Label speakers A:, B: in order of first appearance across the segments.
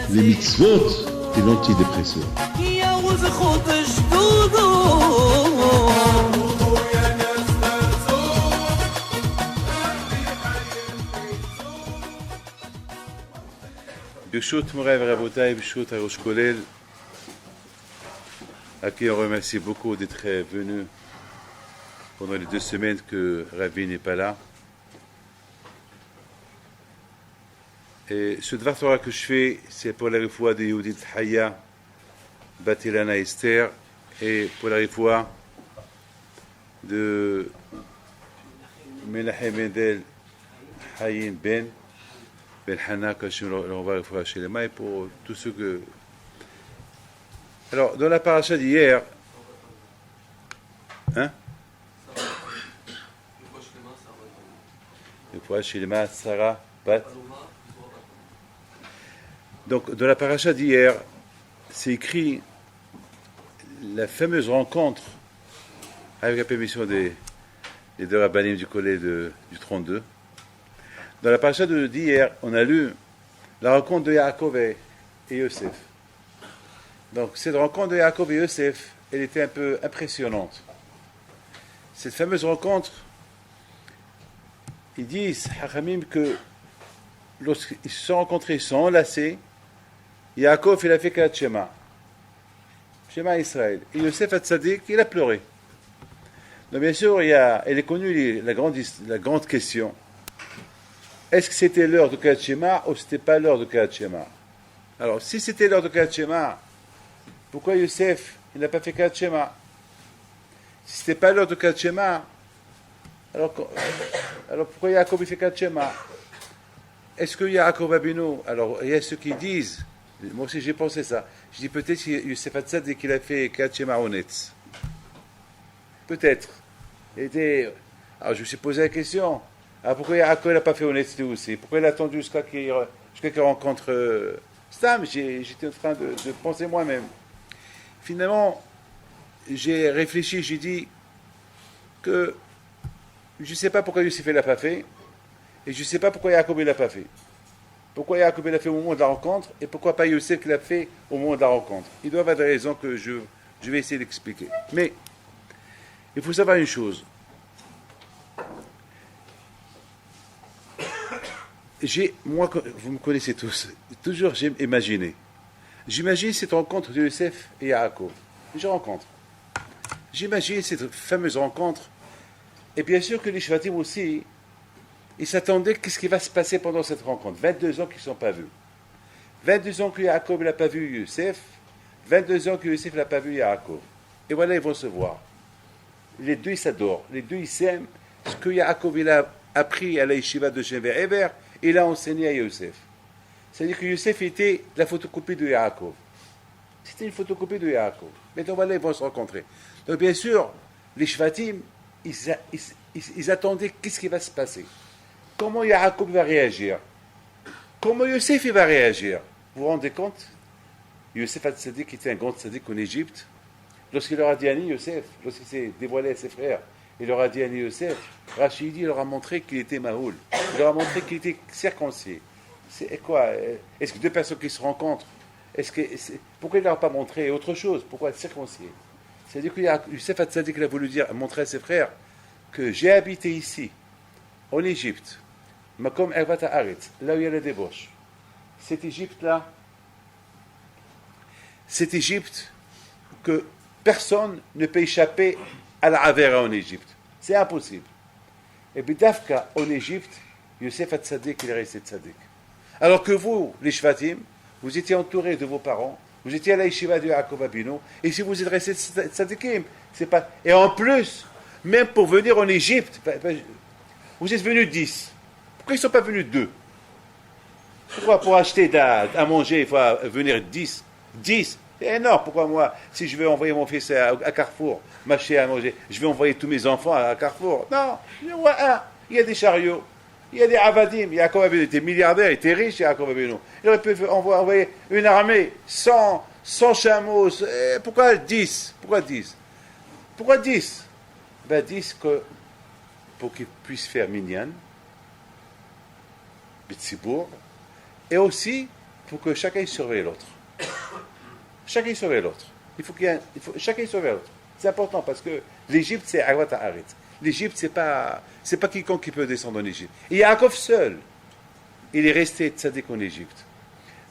A: les mitzvot et l'antidépresseur.
B: Birshut Moray Rabotai, Birshut Arosh Kolel, à qui on remercie beaucoup d'être venu pendant les 2 semaines que Ravi n'est pas là. Et ce Dvar Torah que je fais, c'est pour la refoua de Yehudit Haya, Batilana Esther, et pour la refoua de Menachem Mendel Hayin Ben Hana, quand je l'envoie refoua chez les mains, et pour tous ceux que... Alors, dans la paracha d'hier, hein? Refoua chez les mains, Sarah, Bat. Donc, dans la paracha d'hier, c'est écrit la fameuse rencontre avec la permission des 2 rabbinim du collège du 32. Dans la paracha d'hier, on a lu la rencontre de Yaakov et Yosef. Donc, cette rencontre de Yaakov et Yosef, elle était un peu impressionnante. Cette fameuse rencontre, ils disent, Hachamim, que lorsqu'ils se sont rencontrés, ils se sont enlacés. Yaakov, il a fait Kriyat Shema. Shema Israël. Et Yosef Hatzadik, il a pleuré. Donc bien sûr, elle est connue la grande question. Est-ce que c'était l'heure de Kriyat Shema ou c'était pas l'heure de Kriyat Shema? Alors, si c'était l'heure de Kriyat Shema, pourquoi Yosef, il n'a pas fait Kriyat Shema? Si c'était pas l'heure de Kriyat Shema, alors pourquoi Yaakov il fait Kriyat Shema? Est-ce que Yaakov Abinu, alors il y a ceux qui disent, moi aussi j'ai pensé ça, je dis peut-être que Yosef Hatzadik qu'il a fait Kriyat Shema Onetz. Peut-être. Alors je me suis posé la question, alors pourquoi Yaakov n'a pas fait Onetz aussi? Pourquoi il a attendu jusqu'à qu'il rencontre Stam? J'étais en train de penser moi-même. Finalement, j'ai réfléchi, j'ai dit que je ne sais pas pourquoi Yosef ne l'a pas fait, et je ne sais pas pourquoi Yaakov ne l'a pas fait. Pourquoi Yaakov l'a fait au moment de la rencontre, et pourquoi pas Yosef qui l'a fait au moment de la rencontre. Il doit y avoir des raisons que je vais essayer d'expliquer. Mais, il faut savoir une chose. Moi, vous me connaissez tous, toujours j'ai imaginé. J'imagine cette rencontre de Yosef et Yaakov. J'imagine cette fameuse rencontre. Et bien sûr que les Shvatim aussi, ils s'attendaient qu'est-ce qui va se passer pendant cette rencontre. 22 ans qu'ils ne sont pas vus. 22 ans que Yaakov n'a pas vu Yosef. 22 ans que Yosef n'a pas vu Yaakov. Et voilà, ils vont se voir. Les deux, ils s'adorent. Les deux, ils s'aiment. Ce que Yaakov il a appris à la yeshiva de Shever Eber, il a enseigné à Yosef. C'est-à-dire que Yosef était la photocopie de Yaakov. C'était une photocopie de Yaakov. Maintenant, voilà, ils vont se rencontrer. Donc, bien sûr, les Shvatim, ils attendaient qu'est-ce qui va se passer. Comment Yaakov va réagir? Comment Yosef il va réagir? Vous vous rendez compte? Yosef Hatzadik était un grand tzaddik en Égypte. Lorsqu'il leur a dit à Yosef, lorsqu'il s'est dévoilé à ses frères, il leur a dit à Yosef, Rachid il leur a montré qu'il était Mahoul. Il leur a montré qu'il était circoncis. C'est quoi? Est-ce que 2 personnes qui se rencontrent, pourquoi il ne leur a pas montré autre chose? Pourquoi circoncis? C'est-à-dire que Yosef Hatzadik a voulu montrer à ses frères que j'ai habité ici, en Égypte, Makom Ervat Haaretz, là où il y a la débauche. Cette Égypte-là, cette Égypte que personne ne peut échapper à la Avera en Égypte. C'est impossible. Et puis Dafka, en Égypte, Yosef Hatzadik, il est resté Tzadik. Alors que vous, les Shvatim, vous étiez entourés de vos parents, vous étiez à la yeshiva de Yaakov Abinu, et si vous êtes restés Tzadikim, c'est pas... Et en plus, même pour venir en Égypte, vous êtes venus 10. Pourquoi ils ne sont pas venus 2? Pourquoi pour acheter à manger, il faut venir 10? 10? C'est énorme. Pourquoi moi, si je vais envoyer mon fils à Carrefour, m'acheter à manger, je vais envoyer tous mes enfants à Carrefour? Non, il y en a un. Il y a des chariots, il y a des avadim. Yaakov Abinu était milliardaire, il était riche, Yaakov Abinu. Il aurait pu envoyer une armée, 100 chameaux. Pourquoi 10? Pourquoi 10? Pourquoi 10? Ben 10 pour qu'ils puissent faire minyan. Bitsibour, et aussi, il faut que chacun surveille l'autre. Chacun surveille l'autre. Chacun surveille l'autre. C'est important parce que l'Égypte, c'est Arwat Haaret. L'Égypte, c'est pas quiconque qui peut descendre en Égypte. Et Yaakov seul, il est resté tzaddik en Égypte.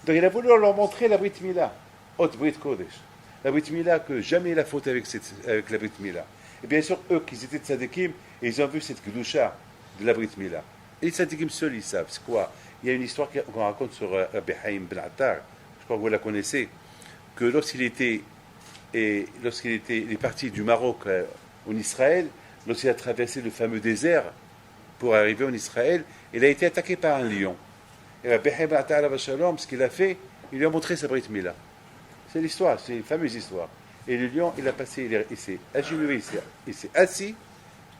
B: Donc il a voulu leur montrer la Brit Mila, Haute Brit Kodesh. La Brit Mila, que jamais il a faute avec la Brit Mila. Et bien sûr, eux qui étaient tzaddikim, ils ont vu cette Kedusha de la Brit Mila. Et les tzaddikim seuls, ils savent. C'est quoi? Il y a une histoire qu'on raconte sur Rabbi Haïm Ben Attar, je crois que vous la connaissez, que lorsqu'il est parti du Maroc en Israël, lorsqu'il a traversé le fameux désert pour arriver en Israël, il a été attaqué par un lion. Et Rabbi Haïm Ben Attar, ce qu'il a fait, il lui a montré sa Brit Mila. C'est l'histoire, c'est une fameuse histoire. Et le lion, il a passé, il s'est agenouillé, il s'est assis,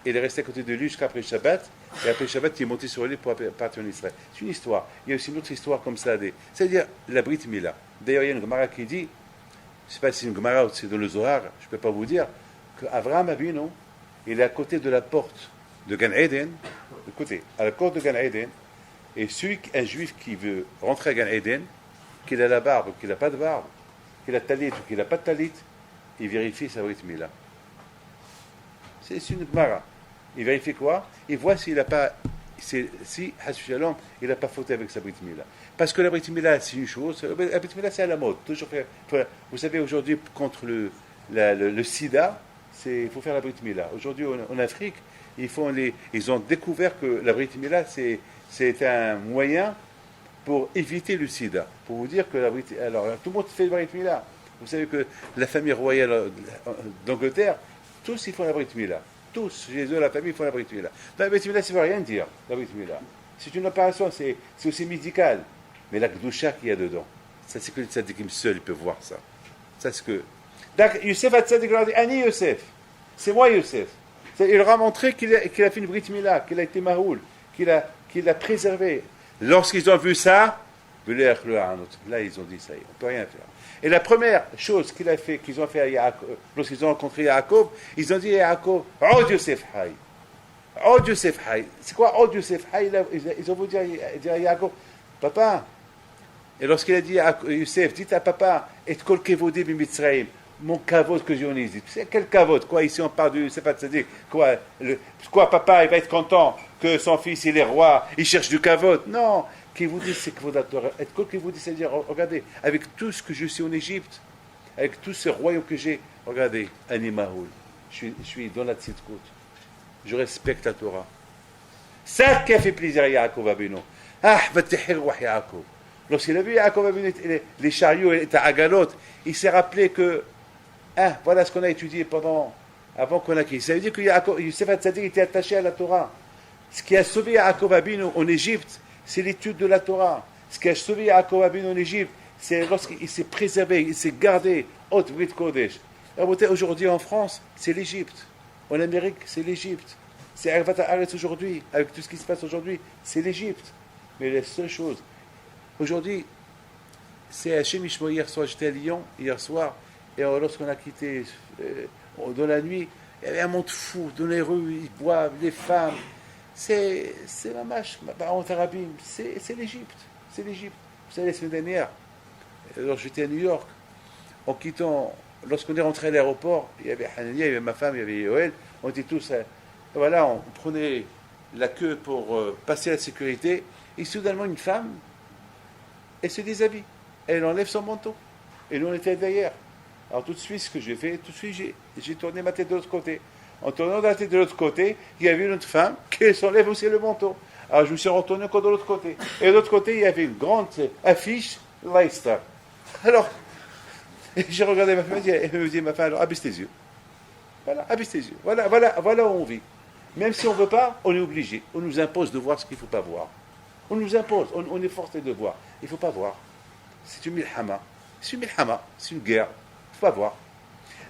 B: et il est resté à côté de lui jusqu'après Shabbat, et après Shabbat, il est monté sur lui pour partir en Israël. C'est une histoire. Il y a aussi une autre histoire comme ça, c'est-à-dire la Brit Mila. D'ailleurs, il y a une Gemara qui dit, je ne sais pas si c'est une Gemara ou si c'est dans le Zohar, je ne peux pas vous dire, qu'Avraham Avinu, il est à côté de la porte de Gan Eden, à la porte de Gan Eden, et un juif qui veut rentrer à Gan Eden, qu'il a la barbe ou qu'il n'a pas de barbe, qu'il a talit ou qu'il n'a pas de talit, il vérifie sa Brit Mila. C'est une Gemara. Il vérifie quoi? Il voit s'il n'a pas, si Hashem, il n'a pas fauté avec sa Brit Mila. Parce que la Brit Mila, c'est une chose, la Brit Mila, c'est à la mode. Toujours vous savez, aujourd'hui, contre le sida, il faut faire la Brit Mila. Aujourd'hui, en Afrique, ils ont découvert que la Brit Mila, c'est un moyen pour éviter le sida. Pour vous dire que alors, tout le monde fait la Brit Mila. Vous savez que la famille royale d'Angleterre, tous, ils font la Brit Mila. Tous, chez eux, la famille, font la Brit Mila. La Brit Mila, ça ne veut rien dire, la Brit Mila. C'est une opération, c'est aussi médical. Mais la Gdusha qu'il y a dedans, ça, c'est que les tzadikim seuls, ils peuvent voir ça. Ça, c'est que... Donc, Youssef a tzadik, il a dit, Ani Youssef, c'est moi Youssef. Il leur a montré qu'il a fait une Brit Mila, qu'il a été maroul, qu'il a préservé. Lorsqu'ils ont vu ça, là, ils ont dit, ça y est, on ne peut rien faire. Et la première chose qu'ils ont fait à Yaakov, lorsqu'ils ont rencontré Yaakov, ils ont dit à Yaakov, Oh Youssef Hay. Oh Youssef Hay. C'est quoi Oh Youssef Hay? Ils ont voulu dire à Yaakov, Papa. Et lorsqu'il a dit à Youssef, dites à papa, et kol kevodi b'Mitzrayim, mon kavod que j'ai en Égypte. C'est quel kavod? Quoi, ici on parle du, c'est pas de se dire, quoi, papa, il va être content que son fils, il est roi, il cherche du kavod. Non. Qui vous dit c'est que vous et quoi qui vous dit, c'est-à-dire, regardez, avec tout ce que je suis en Égypte, avec tout ce royaume que j'ai, regardez, Animahoul, je suis dans la tzidkout, je respecte la Torah. Ça qui a fait plaisir à Yaakov Avinu. Ah, vatihir wa Yaakov. Lorsqu'il a vu Yaakov Avinu, les chariots étaient à Agalot, il s'est rappelé que, voilà ce qu'on a étudié avant qu'on a quitté. Ça veut dire que Youssef HaTzadik était attaché à la Torah. Ce qui a sauvé Yaakov Avinu en Égypte, c'est l'étude de la Torah. Ce qui a sauvé Yaakov Avinu en Égypte, c'est lorsqu'il s'est préservé, il s'est gardé Haute Brit Kodesh. Aujourd'hui en France, c'est l'Égypte. En Amérique, c'est l'Égypte. C'est Arvat Haaretz aujourd'hui, avec tout ce qui se passe aujourd'hui, c'est l'Égypte. Mais la seule chose, aujourd'hui, c'est Hachem Ishmo. Hier soir, j'étais à Lyon, hier soir, et lorsqu'on a quitté dans la nuit, il y avait un monde fou, dans les rues, ils boivent, les femmes. C'est Mamash, en Arabie, c'est l'Égypte. C'est l'Égypte. Vous savez, la semaine dernière, alors j'étais à New York, lorsqu'on est rentré à l'aéroport, il y avait Hanania, il y avait ma femme, il y avait Yoel, on était tous, voilà, on prenait la queue pour passer la sécurité, et soudainement une femme, elle se déshabille, elle enlève son manteau, et nous on était derrière. Alors tout de suite, ce que j'ai fait, j'ai tourné ma tête de l'autre côté. En tournant la tête de l'autre côté, il y avait une autre femme qui s'enlève aussi le manteau. Alors je me suis retourné encore de l'autre côté. Et de l'autre côté, il y avait une grande affiche Leicester. Alors, j'ai regardé ma femme, elle me dit, ma femme, alors abaisse tes yeux. Voilà, abaisse tes yeux. Voilà où on vit. Même si on ne veut pas, on est obligé. On nous impose de voir ce qu'il ne faut pas voir. On nous impose, on est forcé de voir. Il ne faut pas voir. C'est une milhama. C'est une guerre. Il ne faut pas voir.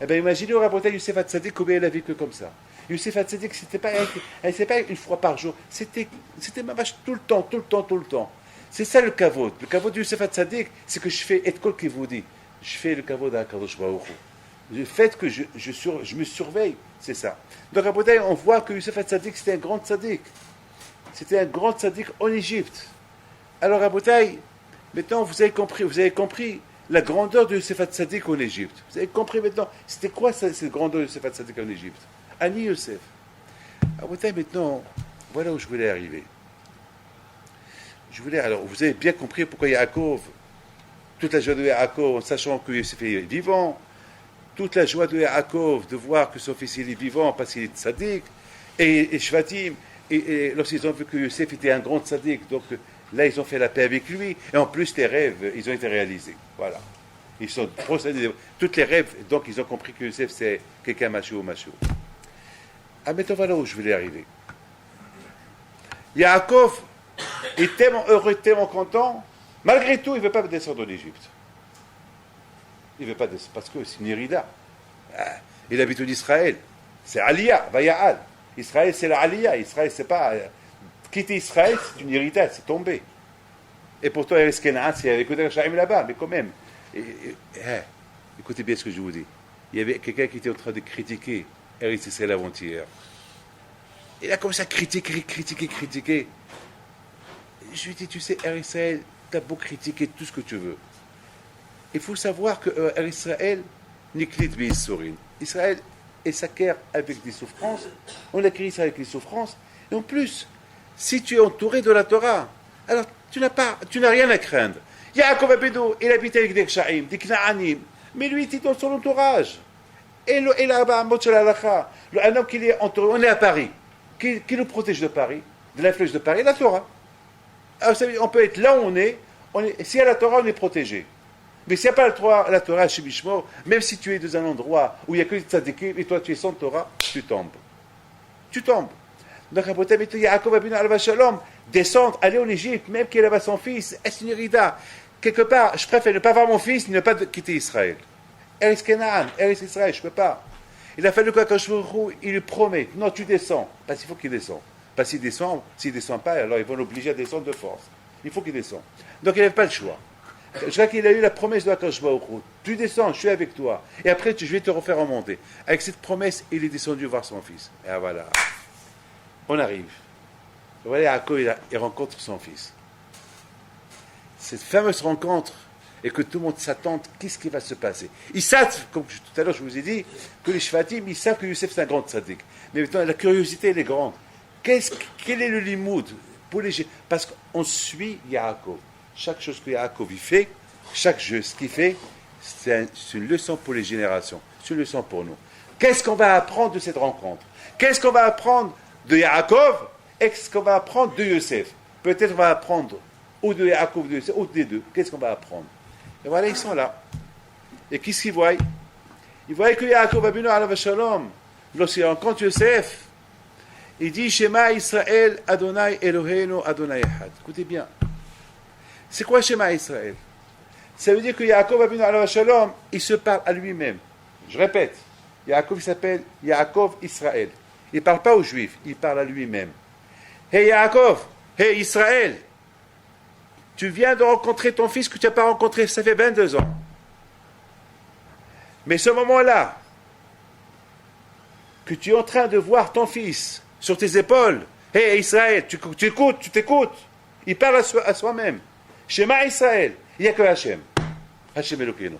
B: Eh bien, imaginez au rapportage Youssef HaTzadik combien il a vécu comme ça. Youssef HaTzadik, c'était pas une fois par jour, c'était ma vache tout le temps. C'est ça le kavod. Le kavod de Youssef HaTzadik, c'est que je fais et kol qui vous dit. Je fais le kavod à Kadosh Baruch Hu. Le fait que je me surveille, c'est ça. Donc, rapportage, on voit que Youssef HaTzadik, c'était un grand tzaddik. C'était un grand tzaddik en Égypte. Alors, à Boutaï, maintenant vous avez compris la grandeur de Yosef Hatzadik en Égypte. Vous avez compris maintenant, c'était quoi cette grandeur de Yosef Hatzadik en Égypte? Ani Yosef. À Boutaï, maintenant, voilà où je voulais arriver. Alors, vous avez bien compris pourquoi Yaakov, toute la joie de Yaakov, en sachant que Yosef est vivant, toute la joie de Yaakov de voir que son fils il est vivant parce qu'il est tzaddik, et Shvatim, et lorsqu'ils ont vu que Yosef était un grand tzaddik, donc là ils ont fait la paix avec lui, et en plus les rêves, ils ont été réalisés. Voilà. Ils sont procédés, tous les rêves, donc ils ont compris que Yosef c'est quelqu'un machou. Ah, maintenant voilà où je voulais arriver. Yaakov est tellement heureux, tellement content, malgré tout, il ne veut pas descendre en Égypte. Il ne veut pas descendre, parce que c'est une irida. Il habite en Israël. C'est Aliyah, Vaya'al. Israël, c'est la Aliyah. Israël, c'est pas. Quitter Israël, c'est une irida, c'est tombé. Et pourtant, Eretz Kenaan, c'est avec Kodar Shaim là-bas, mais quand même. Écoutez bien ce que je vous dis. Il y avait quelqu'un qui était en train de critiquer Eretz Israël avant-hier. Il a commencé à critiquer. Je lui ai dit, tu sais, Eretz Israël, tu as beau critiquer tout ce que tu veux. Il faut savoir que Israël n'est que Israël est s'acquiert avec des souffrances. On acquiert Israël avec les souffrances. Et en plus, si tu es entouré de la Torah, alors tu n'as rien à craindre. Yaakov Abedou, il habite avec des Kshaim, des Knaanim, mais lui, il est dans son entourage. Et là-bas, un homme qui est entouré, on est à Paris. Qui nous protège de Paris, de l'influence de Paris? La Torah. Alors, on peut être là où on est, s'il y a la Torah, on est protégé. Mais s'il n'y a pas la Torah chez Bishmo, même si tu es dans un endroit où il n'y a que des tzadikim et toi tu es sans Torah, tu tombes. Donc, à Botem, Yaakov Abinu Alav Shalom, descendre, aller en Égypte, même qu'il avait son fils, est une irida. Quelque part, je préfère ne pas voir mon fils, ne pas quitter Israël. Eretz Kenaan, Eretz Israël, je ne peux pas. Il a fallu il lui promet, non, tu descends, parce qu'il faut qu'il descende. Parce s'il ne descend pas, alors ils vont l'obliger à descendre de force. Il faut qu'il descende. Donc il n'avait pas le choix. Je crois qu'il a eu la promesse de Akadosh Baruch Hu. Tu descends, je suis avec toi. Et après, je vais te refaire remonter. Avec cette promesse, il est descendu voir son fils. Et voilà. On arrive. Voilà, Yaakov, il rencontre son fils. Cette fameuse rencontre, et que tout le monde s'attend, qu'est-ce qui va se passer? Ils savent, comme tout à l'heure je vous ai dit, que les Shvatim, ils savent que Youssef c'est un grand tzaddik. Mais maintenant, la curiosité, elle est grande. Quel est le limoud pour les... Parce qu'on suit Yaakov. Chaque chose que Yaakov fait, chaque geste qu'il fait, c'est une leçon pour les générations. C'est une leçon pour nous. Qu'est-ce qu'on va apprendre de cette rencontre? Qu'est-ce qu'on va apprendre de Yaakov? Qu'est-ce qu'on va apprendre de Yosef? Peut-être on va apprendre ou de Yaakov ou de Yosef, ou des deux. Qu'est-ce qu'on va apprendre? Et voilà, ils sont là. Et qu'est-ce qu'ils voient? Ils voient que Yaakov Abinu Alav Shalom, lorsqu'il rencontre Yosef, il dit Shema Israël Adonai Eloheinu Adonai Echad. Écoutez bien. C'est quoi Shema Israël? Ça veut dire que Yaakov Abinu Alav Shalom, il se parle à lui-même. Je répète, Yaakov il s'appelle Yaakov Israël. Il ne parle pas aux Juifs, il parle à lui-même. Hey Yaakov, hey Israël, tu viens de rencontrer ton fils que tu n'as pas rencontré, ça fait 22 ans. Mais ce moment-là, que tu es en train de voir ton fils sur tes épaules, hey Israël, tu t'écoutes, il parle à soi-même. Shema Israël, il n'y a que Hachem. Hachem Elokeinu.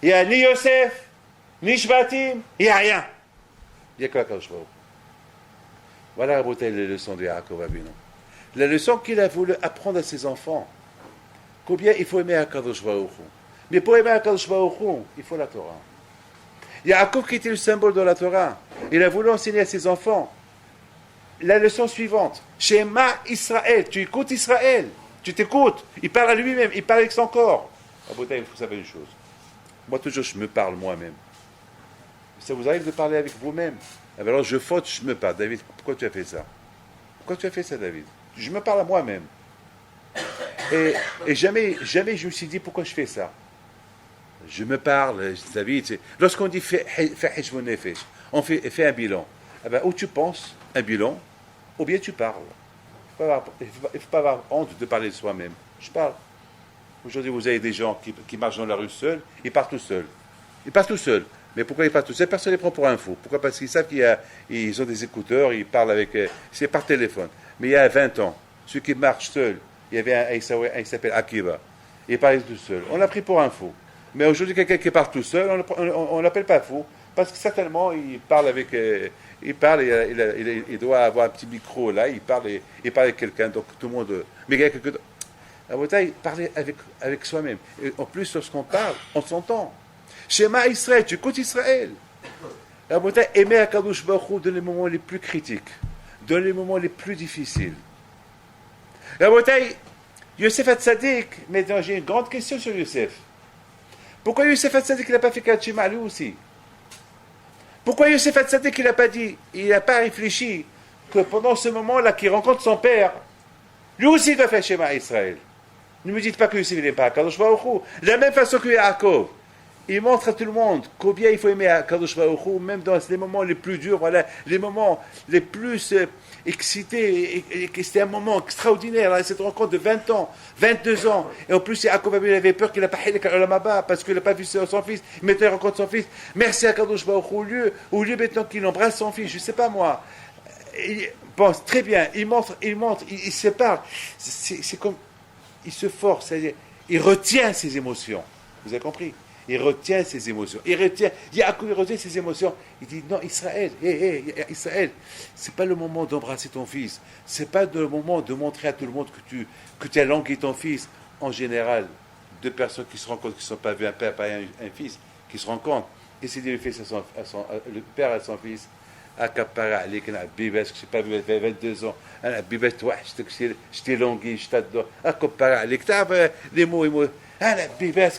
B: Il n'y a ni Yosef, ni Shvatim, il n'y a rien. Il n'y a que Akadosh Baruch Hu. Voilà la leçon de Yaakov Abinu. La leçon qu'il a voulu apprendre à ses enfants. Combien il faut aimer Akadosh Baruch Hu. Mais pour aimer Akadosh Baruch Hu, il faut la Torah. Yaakov qui était le symbole de la Torah, il a voulu enseigner à ses enfants la leçon suivante. Shema Israël, tu écoutes Israël, tu t'écoutes. Il parle à lui-même, il parle avec son corps. À Botaï, il faut savoir une chose. Moi, toujours, je me parle moi-même. Ça vous arrive de parler avec vous-même? Alors, je faute, je me parle. David, pourquoi tu as fait ça? Pourquoi tu as fait ça, David? Je me parle à moi-même. Et jamais je me suis dit pourquoi je fais ça. Je me parle, David. Lorsqu'on dit fais heshbon nefesh, on fait un bilan. Eh ben, ou tu penses un bilan, ou bien tu parles. Il ne faut pas avoir honte de parler de soi-même. Je parle. Aujourd'hui, vous avez des gens qui marchent dans la rue seuls, ils partent tout seuls. Ils partent tout seuls. Mais pourquoi ils partent tout seuls? Personne ne les prend pour un fou. Pourquoi? Parce qu'ils savent qu'ils ont des écouteurs, ils parlent avec... c'est par téléphone. Mais il y a 20 ans, celui qui marche seul. Il y avait un qui s'appelle Akiva. Il parlait tout seul. On l'a pris pour un fou. Mais aujourd'hui, quelqu'un qui parle tout seul, on ne l'appelle pas fou. Parce que certainement, il parle avec. Il doit avoir un petit micro là, il parle avec quelqu'un, donc tout le monde. Mais il y a quelqu'un. La bataille, parler avec soi-même. Et en plus, lorsqu'on parle, on s'entend. Shema Israël, tu écoutes Israël. La bataille, aimer Akadosh Baruch Hu dans les moments les plus critiques, dans les moments les plus difficiles. La bataille, Yosef Hatzadik, mais j'ai une grande question sur Yosef. Pourquoi Yosef Hatzadik n'a pas fait Kachima lui aussi? Pourquoi Yosef Hatzadik n'a pas dit, il n'a pas réfléchi que pendant ce moment-là qu'il rencontre son père, lui aussi il doit faire Shema Israël. Ne me dites pas que Yosef n'est pas Kadosh Baruch Hu. De la même façon que Yaakov, il montre à tout le monde combien il faut aimer Kadosh Baruch Hu, même dans les moments les plus durs, voilà, les moments les plus excités. Et c'était un moment extraordinaire, là, cette rencontre de 20 ans, 22 ans. Et en plus, Yaakov avait peur qu'il n'a pas fait le Lamaba parce qu'il n'a pas vu son fils. Maintenant, il rencontre son fils. Merci à Kadosh Baruch Hu, au lieu maintenant qu'il embrasse son fils, je ne sais pas moi. Il pense très bien, il montre, il se parle. C'est comme. Il se force, c'est-à-dire, il retient ses émotions. Vous avez compris? Il retient ses émotions. Yaakov retient ses émotions. Il dit, non, Israël, Israël, c'est pas le moment d'embrasser ton fils. C'est pas le moment de montrer à tout le monde que tu as langué ton fils. En général, deux personnes qui se rencontrent, qui ne sont pas vues, un père et un fils, qui se rencontrent, et c'est dit le père à son fils, Akapara, avec un bébé, que je n'ai pas vu, il avait 22 ans, un bébé, toi, je t'ai langué, je t'adore, Akapara, les mots, un bébé,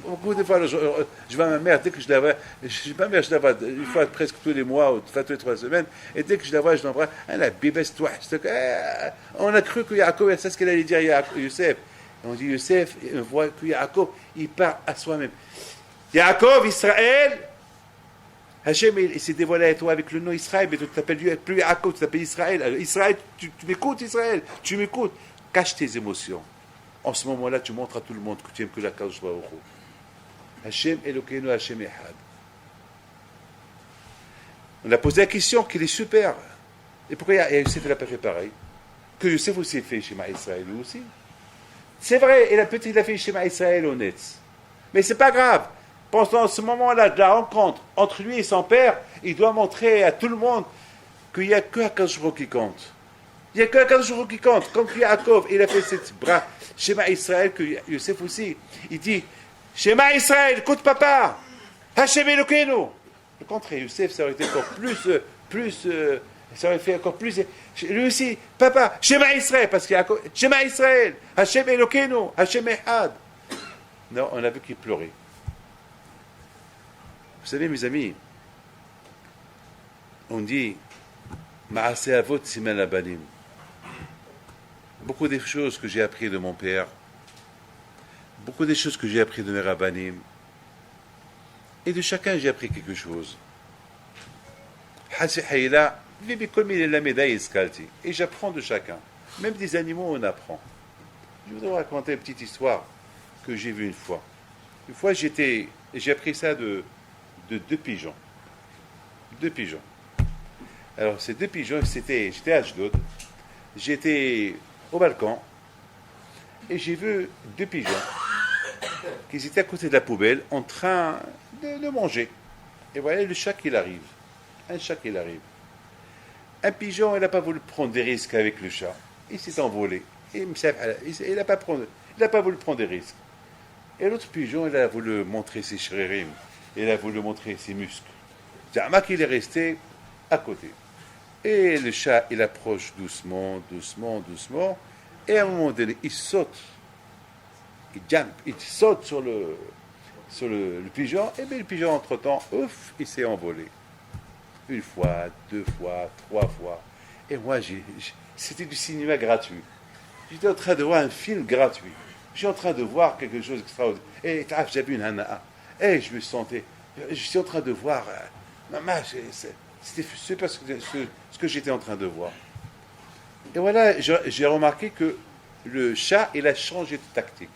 B: beaucoup de fois, je vois ma mère, dès que je la vois, ma mère, je la vois une fois presque tous les mois, ou tous les 3 semaines, et dès que je la vois, je l'embrasse, un bébé, toi, on a cru que Yaakov, c'est ce qu'elle allait dire à Yosef. On dit Yosef, on voit que Yaakov, il part à soi-même. Yaakov, Israël, Hachem, il s'est dévoilé à toi avec le nom Israël, mais tu ne t'appelles plus Yaakov, tu t'appelles Israël. Alors, Israël, tu m'écoutes, Israël, tu m'écoutes. Cache tes émotions. En ce moment-là, tu montres à tout le monde que tu aimes que la Kadosh Baruch Hu. Hachem Elokeinu, Hachem Echad. On a posé la question qu'il est super. Et pourquoi Yosef n'a pas fait pareil? Que Yosef aussi fait Shema Israël, lui aussi. C'est vrai, il a fait Shema Israël honnête. Mais c'est pas grave. Pendant ce moment-là de la rencontre entre lui et son père, il doit montrer à tout le monde qu'il n'y a que Akadosh Baruch Hu qui compte. Il n'y a que Akadosh Baruch Hu qui compte. Comme Yaakov, il a fait cette bras Shema Israël, que Yosef aussi, il dit Shema Israël, écoute papa, Hashem Elokeinu. Le contraire, Yosef, ça aurait été encore ça aurait fait encore plus. Lui aussi, papa, Shema Israël, parce qu'il y a Shema Israël, Hashem Elokeinu, Hashem Echad. Non, on a vu qu'il pleurait. Vous savez, mes amis, on dit Ma'aseh Avot Siman Labanim. Beaucoup des choses que j'ai appris de mon père, beaucoup des choses que j'ai appris de mes rabbanim, et de chacun j'ai appris quelque chose. Et j'apprends de chacun. Même des animaux, on apprend. Je voudrais vous raconter une petite histoire que j'ai vue une fois. Une fois, j'ai appris ça de 2 pigeons. 2 pigeons. Alors, ces 2 pigeons, j'étais à Ashdod, j'étais au balcon, et j'ai vu 2 pigeons qui étaient à côté de la poubelle en train de manger. Et voilà le chat qui arrive. Un chat qui arrive. Un pigeon, il n'a pas voulu prendre des risques avec le chat. Il s'est envolé. Il n'a pas voulu prendre des risques. Et l'autre pigeon, il a voulu montrer ses shririm. Il a voulu montrer ses muscles. Zama qu'il est resté à côté. Et le chat, il approche doucement, et à un moment donné, il saute. Il saute sur le pigeon, et bien le pigeon, entre-temps, ouf, il s'est envolé. 1 fois, 2 fois, 3 fois. Et moi, c'était du cinéma gratuit. J'étais en train de voir un film gratuit. J'étais en train de voir quelque chose d'extraordinaire. Et j'avais une hana'a. Et je me sentais, je suis en train de voir, maman, c'était super ce que j'étais en train de voir. Et voilà, j'ai remarqué que le chat, il a changé de tactique.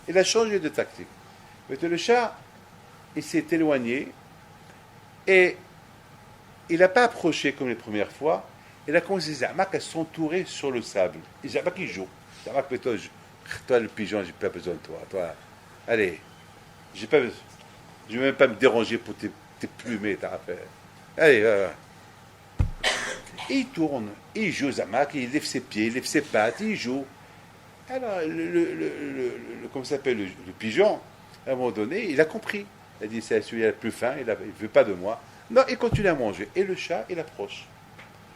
B: Mais le chat, il s'est éloigné et il n'a pas approché comme les premières fois, Il a commencé Zamak à s'entourer sur le sable. Et Zamak il joue. Zamak fait toi le pigeon, j'ai pas besoin de toi. Toi, allez, j'ai pas besoin. Je vais même pas me déranger pour tes plumées, ta affaire. Allez, Et il tourne, et il joue Zamak, il lève ses pieds, il lève ses pattes, il joue. Alors, comment ça s'appelle, le pigeon, à un moment donné, il a compris. Il a dit, c'est celui-là le plus fin, il ne veut pas de moi. Non, il continue à manger. Et le chat, il approche.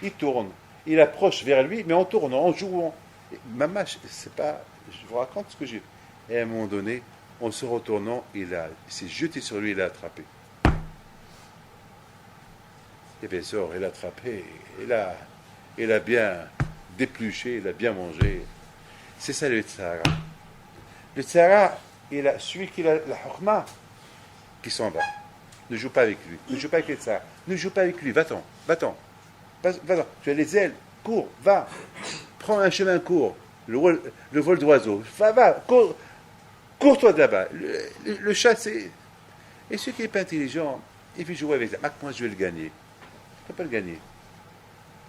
B: Il tourne. Il approche vers lui, mais en tournant, en jouant. Et, maman, c'est pas, je vous raconte ce que j'ai. Et à un moment donné, en se retournant, il s'est jeté sur lui, il l'a attrapé. Et bien sûr, il l'a attrapé, il a bien dépluché, il a bien mangé. C'est ça le Tzara. Le Tzara, celui qui a la Hokma, qui s'en va. Ne joue pas avec lui. Ne joue pas avec le Tzara. Ne joue pas avec lui. Va-t'en. Va-t'en. Va-t'en. Tu as les ailes. Cours. Va. Prends un chemin court. Le vol d'oiseau. Va. Cours. Cours-toi de là-bas. Le chat, c'est... Et celui qui n'est pas intelligent, il veut jouer avec ça. Moi, je vais le gagner. Je ne peux pas le gagner.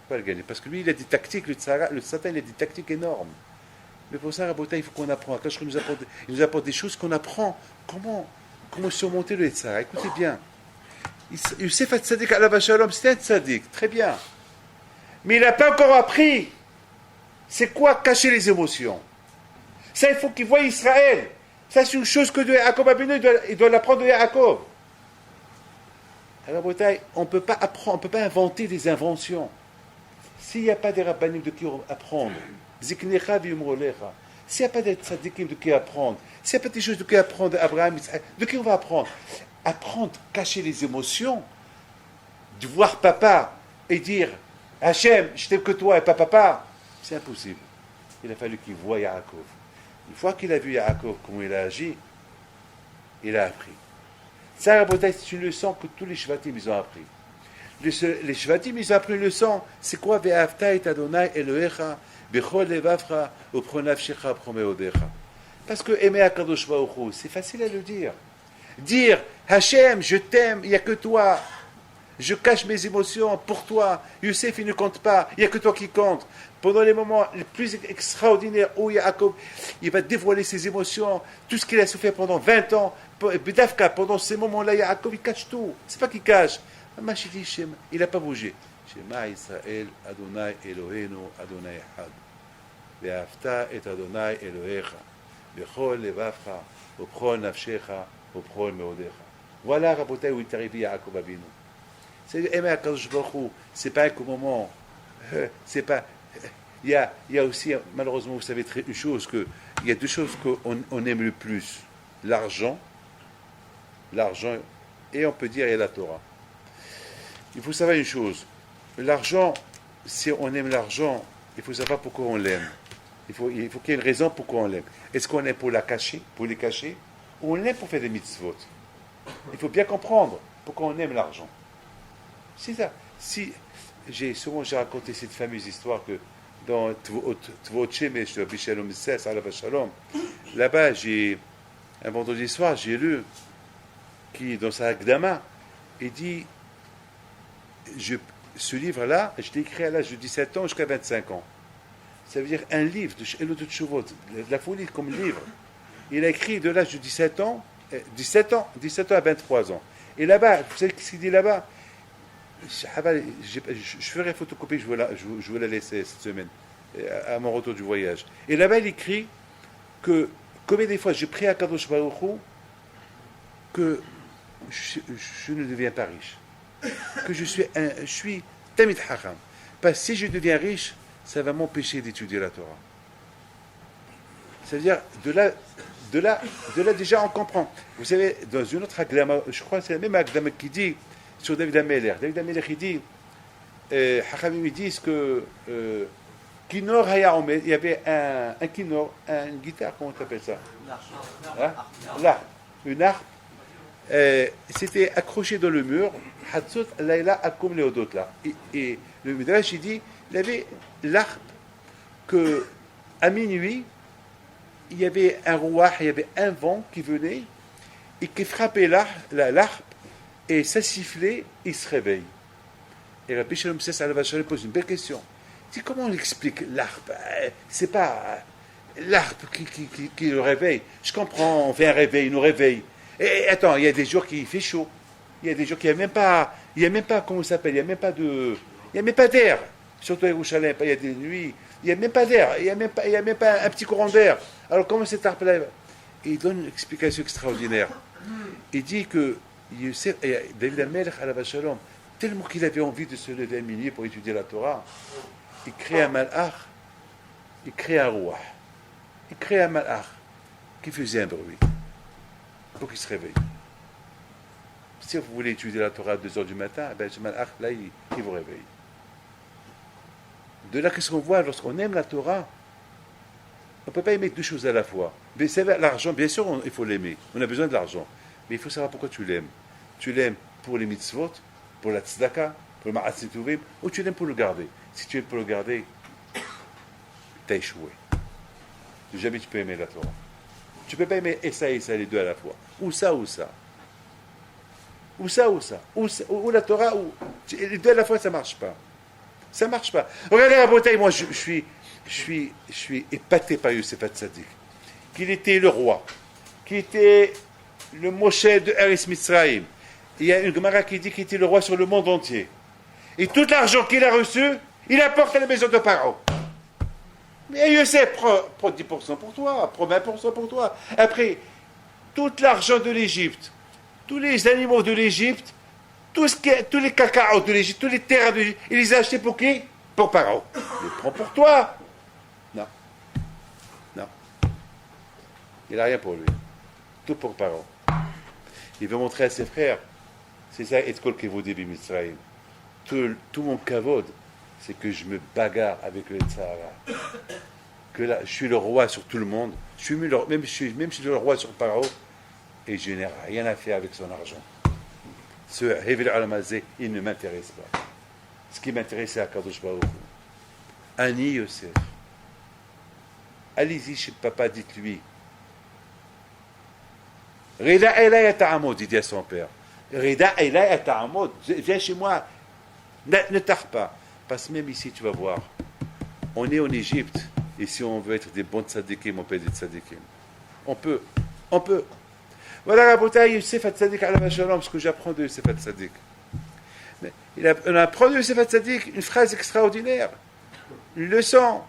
B: Pas le gagner. Parce que lui, il a des tactiques. Le Satan, il a des tactiques énormes. Mais pour ça, Rabota, il faut qu'on apprend. Quand il nous apporte des choses qu'on apprend. Comment surmonter le Tzara. Écoutez bien. Youssef Hatzadik Alav Shalom, c'était un tzaddik. Très bien. Mais il n'a pas encore appris. C'est quoi cacher les émotions? Ça, il faut qu'il voie Israël. Ça, c'est une chose que de Yaakov Abinu, il doit l'apprendre de Yaakov. Alors, on ne peut pas apprendre, on ne peut pas inventer des inventions. S'il n'y a pas des rabbanim de qui apprendre, s'il n'y a pas des tzadikim de qui apprendre, s'il n'y a pas des choses de qui apprendre, Abraham, de qui on va apprendre? Apprendre, cacher les émotions, de voir papa et dire Hachem, je t'aime que toi et pas papa, c'est impossible. Il a fallu qu'il voie Yaakov. Une fois qu'il a vu Yaakov, comment il a agi, il a appris. Ça, c'est une leçon que tous les Shvatim ils ont appris. Les Shvatim ils ont appris une leçon. C'est quoi? Ve'afta et Adonai Elohecha bechol levavcha upronavshecha promeodecha. Parce que aimer Akadosh Baruch Hu, c'est facile à le dire. Dire Hachem, je t'aime, il n'y a que toi. Je cache mes émotions pour toi. Youssef, il ne compte pas. Il n'y a que toi qui compte. Pendant les moments les plus extraordinaires où Yaakov, il va dévoiler ses émotions, tout ce qu'il a souffert pendant 20 ans. Bedavka, pendant ces moments-là, Yaakov, il cache tout. C'est pas qu'il cache. Il n'a pas bougé. Shema Israël, Adonai Eloheinu, Adonai Echad. Ve'afta et Adonai Elohecha. Bechol levavcha, uprol nafshecha, uprol meodecha. Voilà, Rabotai, où il est arrivé Yaakov Abinu. C'est aimer Akadosh Baruch Hu. C'est pas un moment. C'est pas. Il y a aussi, malheureusement, vous savez une chose, il y a deux choses qu'on aime le plus. L'argent, et on peut dire, il y a la Torah. Il faut savoir une chose. L'argent, si on aime l'argent, il faut savoir pourquoi on l'aime. Il faut qu'il y ait une raison pourquoi on l'aime. Est-ce qu'on l'aime pour les cacher, ou on l'aime pour faire des mitzvot? Il faut bien comprendre pourquoi on aime l'argent. C'est ça. J'ai raconté cette fameuse histoire que dans Tvot Shemesh de Rabbi Shalom Sess, Alav Shalom, là-bas, un vendredi soir, j'ai lu qui, dans sa Akdama, il dit ce livre-là, je l'ai écrit à l'âge de 17 ans jusqu'à 25 ans. Ça veut dire un livre de Elot de Tshuvot, de la folie comme livre. Il a écrit de l'âge de 17 ans à 23 ans. Et là-bas, vous savez ce qu'il dit là-bas? Je ferai photocopie, je vais la laisser cette semaine, à mon retour du voyage. Et là-bas, il écrit que, combien des fois j'ai prié à Kadosh Baruch Hu que je ne deviens pas riche. Que je suis Tamid Hacham. Parce que si je deviens riche, ça va m'empêcher d'étudier la Torah. C'est-à-dire, de là, déjà, on comprend. Vous savez, dans une autre Agdama, je crois que c'est la même Agdama qui dit, sur David Ameler. David Ameler, il dit, Hachamim, ils disent que Kinor Haya Omed, il y avait un Kinor, une guitare, comment on appelle ça? Là, une harpe. C'était accroché dans le mur, Hatzot Laila Akum Leodot là. Et le Midrash, il dit, il y avait l'harpe que, à minuit, il y avait un rouah, il y avait un vent qui venait et qui frappait l'arpe et ça sifflait, il se réveille. Et Rabbi Shalom Sess Alav Shalom pose une belle question. Il dit, comment on explique l'arbre? C'est pas l'arbre qui le réveille. Je comprends, on fait un réveil, il nous réveille. Et attends, il y a des jours qui il fait chaud. Il y a des jours qui il n'y a même pas, comment ça s'appelle, il n'y a même pas d'air. Surtout à Yerushalayim, il y a des nuits, il n'y a même pas d'air, il n'y a même pas un petit courant d'air. Alors comment cet arbre-là? Il donne une explication extraordinaire. Il dit que David Amelech Alav Shalom, tellement qu'il avait envie de se lever à minuit pour étudier la Torah, il crée un malach, il crée un roi, il crée un malach qui faisait un bruit pour qu'il se réveille. Si vous voulez étudier la Torah à 2 heures du matin, ben, ce malach là, il vous réveille. De là, qu'est-ce qu'on voit lorsqu'on aime la Torah? On ne peut pas aimer 2 choses à la fois. Mais c'est l'argent, bien sûr, il faut l'aimer. On a besoin de l'argent. Mais il faut savoir pourquoi tu l'aimes. Tu l'aimes pour les mitzvot, pour la tzedaka, pour le ma'atzim tovim, ou tu l'aimes pour le garder. Si tu aimes pour le garder, tu as échoué. Jamais tu peux aimer la Torah. Tu ne peux pas aimer et ça, les deux à la fois. Ou ça, ou ça. Ou ça, ou ça. Ou la Torah, ou... Les deux à la fois, ça ne marche pas. Ça ne marche pas. Regardez la bouteille, moi, je suis épaté par Yosef Hatzadik. Qu'il était le roi, qu'il était le Moshe de Eretz Mitzrayim. Il y a une Gemara qui dit qu'il était le roi sur le monde entier. Et tout l'argent qu'il a reçu, il apporte à la maison de Paro. Mais Yosef, prends 10% pour toi, prends 20% pour toi. Après, tout l'argent de l'Égypte, tous les animaux de l'Égypte, tous les cacao de l'Égypte, tous les terrains de l'Égypte, il les a achetés pour qui? Pour Paro. Il les prend pour toi. Non. Non. Il n'a rien pour lui. Tout pour Paro. Il veut montrer à ses frères. C'est ça, Etkol Kevodi Bimitzraïm. Tout mon kavod, c'est que je me bagarre avec le Tzahara. Que là, je suis le roi sur tout le monde. Même je suis le roi sur Paro. Et je n'ai rien à faire avec son argent. Ce Hevil Alamazé, il ne m'intéresse pas. Ce qui m'intéresse, c'est Akadosh Baruch Hu. Ani Yosef. Allez-y chez papa, dites-lui. Rida Elay Ta'amod, il dit à son père. Rida Elay Ta'amod, viens chez moi. Ne tarde pas. Parce que même ici, tu vas voir. On est en Égypte. Et si on veut être des bons tzadikim, on peut être des tzadikim. On peut. Voilà la bouteille Yosef Hatzadik Alav Shalom, ce que j'apprends de Yosef Hatzadik. On apprend de Yosef Hatzadik une phrase extraordinaire, une leçon.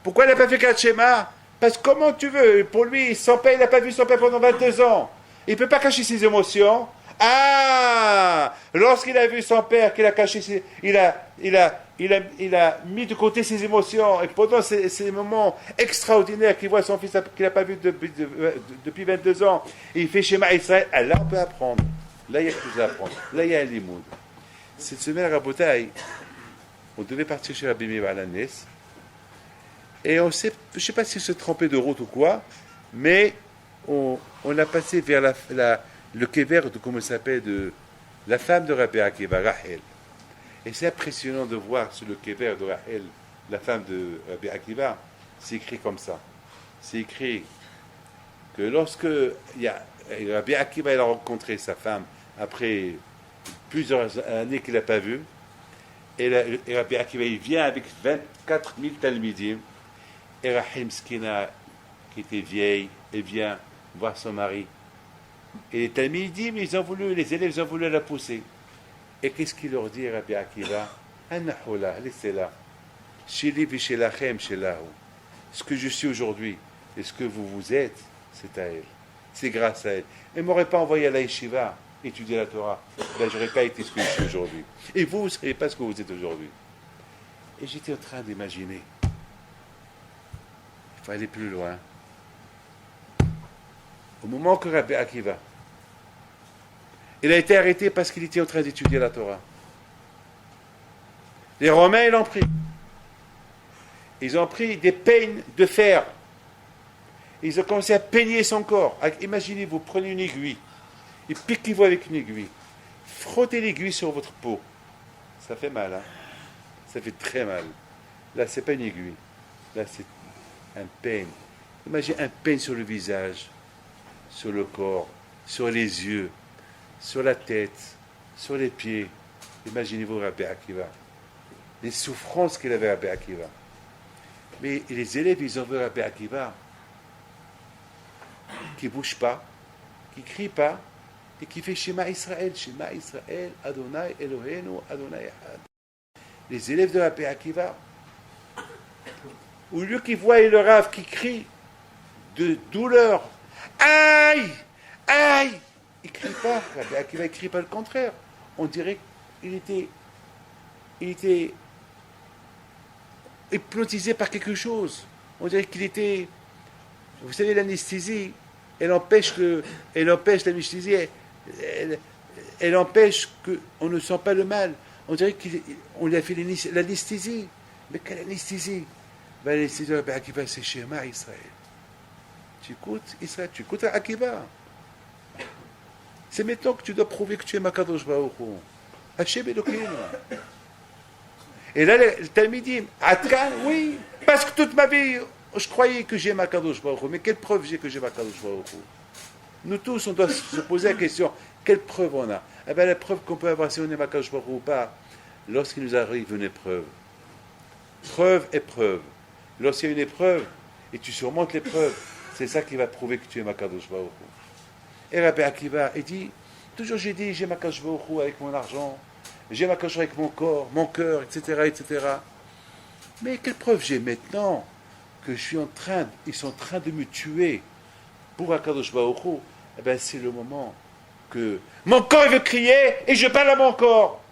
B: Pourquoi il n'a pas fait Kriyat Shema? Parce que comment tu veux? Pour lui, son père, il n'a pas vu son père pendant 22 ans. Il ne peut pas cacher ses émotions. Ah! Lorsqu'il a vu son père, qu'il a caché il a mis de côté ses émotions. Et pendant ces moments extraordinaires qu'il voit son fils qu'il n'a pas vu depuis 22 ans, et il fait Shema Israël, là on peut apprendre. Là il y a quelque chose à apprendre. Là il y a un limoud. Cette semaine à Rabotaï, on devait partir chez Rabbi Meir Alanes. Et je ne sais pas s'il se trompait de route ou quoi, mais on a passé vers le kever de, comment ça s'appelle, de la femme de Rabbi Akiva, Rachel. Et c'est impressionnant de voir sur le kever de Rachel, la femme de Rabbi Akiva, c'est écrit comme ça. C'est écrit que lorsque Rabbi Akiva il a rencontré sa femme après plusieurs années qu'il n'a pas vue, et Rabbi Akiva il vient avec 24 000 talmidim, et Rachel Mskina, qui était vieille, elle vient voir son mari. Et les talmidim, les élèves ont voulu la pousser. Et qu'est-ce qu'il leur dit, Rabbi Akiva? Anahoula, laissez-la. Shili vishelachem shelahu. Ce que je suis aujourd'hui et ce que vous êtes, c'est à elle. C'est grâce à elle. Elle ne m'aurait pas envoyé à la yeshiva étudier la Torah. Ben, je n'aurais pas été ce que je suis aujourd'hui. Et vous ne serez pas ce que vous êtes aujourd'hui. Et j'étais en train d'imaginer. Il faut aller plus loin. Au moment que Rabbi Akiva, il a été arrêté parce qu'il était en train d'étudier la Torah. Les Romains, ils l'ont pris. Ils ont pris des peignes de fer. Ils ont commencé à peigner son corps. Imaginez, vous prenez une aiguille et piquez-vous avec une aiguille. Frottez l'aiguille sur votre peau. Ça fait mal, hein? Ça fait très mal. Là, ce n'est pas une aiguille. Là, c'est un peigne. Imaginez un peigne sur le visage, sur le corps, sur les yeux, sur la tête, sur les pieds. Imaginez-vous Rabbi Akiva. les souffrances qu'il avait Rabbi Akiva. Mais les élèves, ils ont vu Rabbi Akiva qui ne bouge pas, qui ne crie pas, et qui fait Shema Israël, Adonai Eloheinu, Adonai Echad. Les élèves de Rabbi Akiva, au lieu qu'ils voient le Rav qui crie de douleur, aïe, aïe, il ne crie pas, Rabbi Akiva ne crie pas, le contraire. On dirait qu'il était hypnotisé par quelque chose. On dirait qu'il était, vous savez, l'anesthésie, elle empêche l'anesthésie, elle empêche qu'on ne sent pas le mal. On dirait qu'on lui a fait l'anesthésie. Mais quelle anesthésie? L'anesthésie de Akiva, c'est Shema Israël. Tu écoutes Israël, tu écoutes Akiva. C'est maintenant que tu dois prouver que tu es Makadosh Baruch Hu. Hashem Elokeinu. Et là, le Talmidim, Atkan, oui, parce que toute ma vie, je croyais que j'ai Makadosh Baruch Hu. Mais quelle preuve j'ai que j'ai Makadosh Baruch Hu? Nous tous, on doit se poser la question, quelle preuve on a? Eh bien, la preuve qu'on peut avoir si on est Makadosh Baruch Hu ou pas, lorsqu'il nous arrive une épreuve. Preuve, épreuve. Lorsqu'il y a une épreuve, et tu surmontes l'épreuve, c'est ça qui va prouver que tu es Makadosh Baruch Hu. Et Rabbi Akiva, il dit, toujours j'ai dit, j'ai Makadosh Baruch Hu avec mon argent, j'ai Makadosh avec mon corps, mon cœur, etc., etc. Mais quelle preuve j'ai maintenant que ils sont en train de me tuer pour Akadosh Baruch Hu? Eh bien, c'est le moment que mon corps veut crier et je parle à mon corps.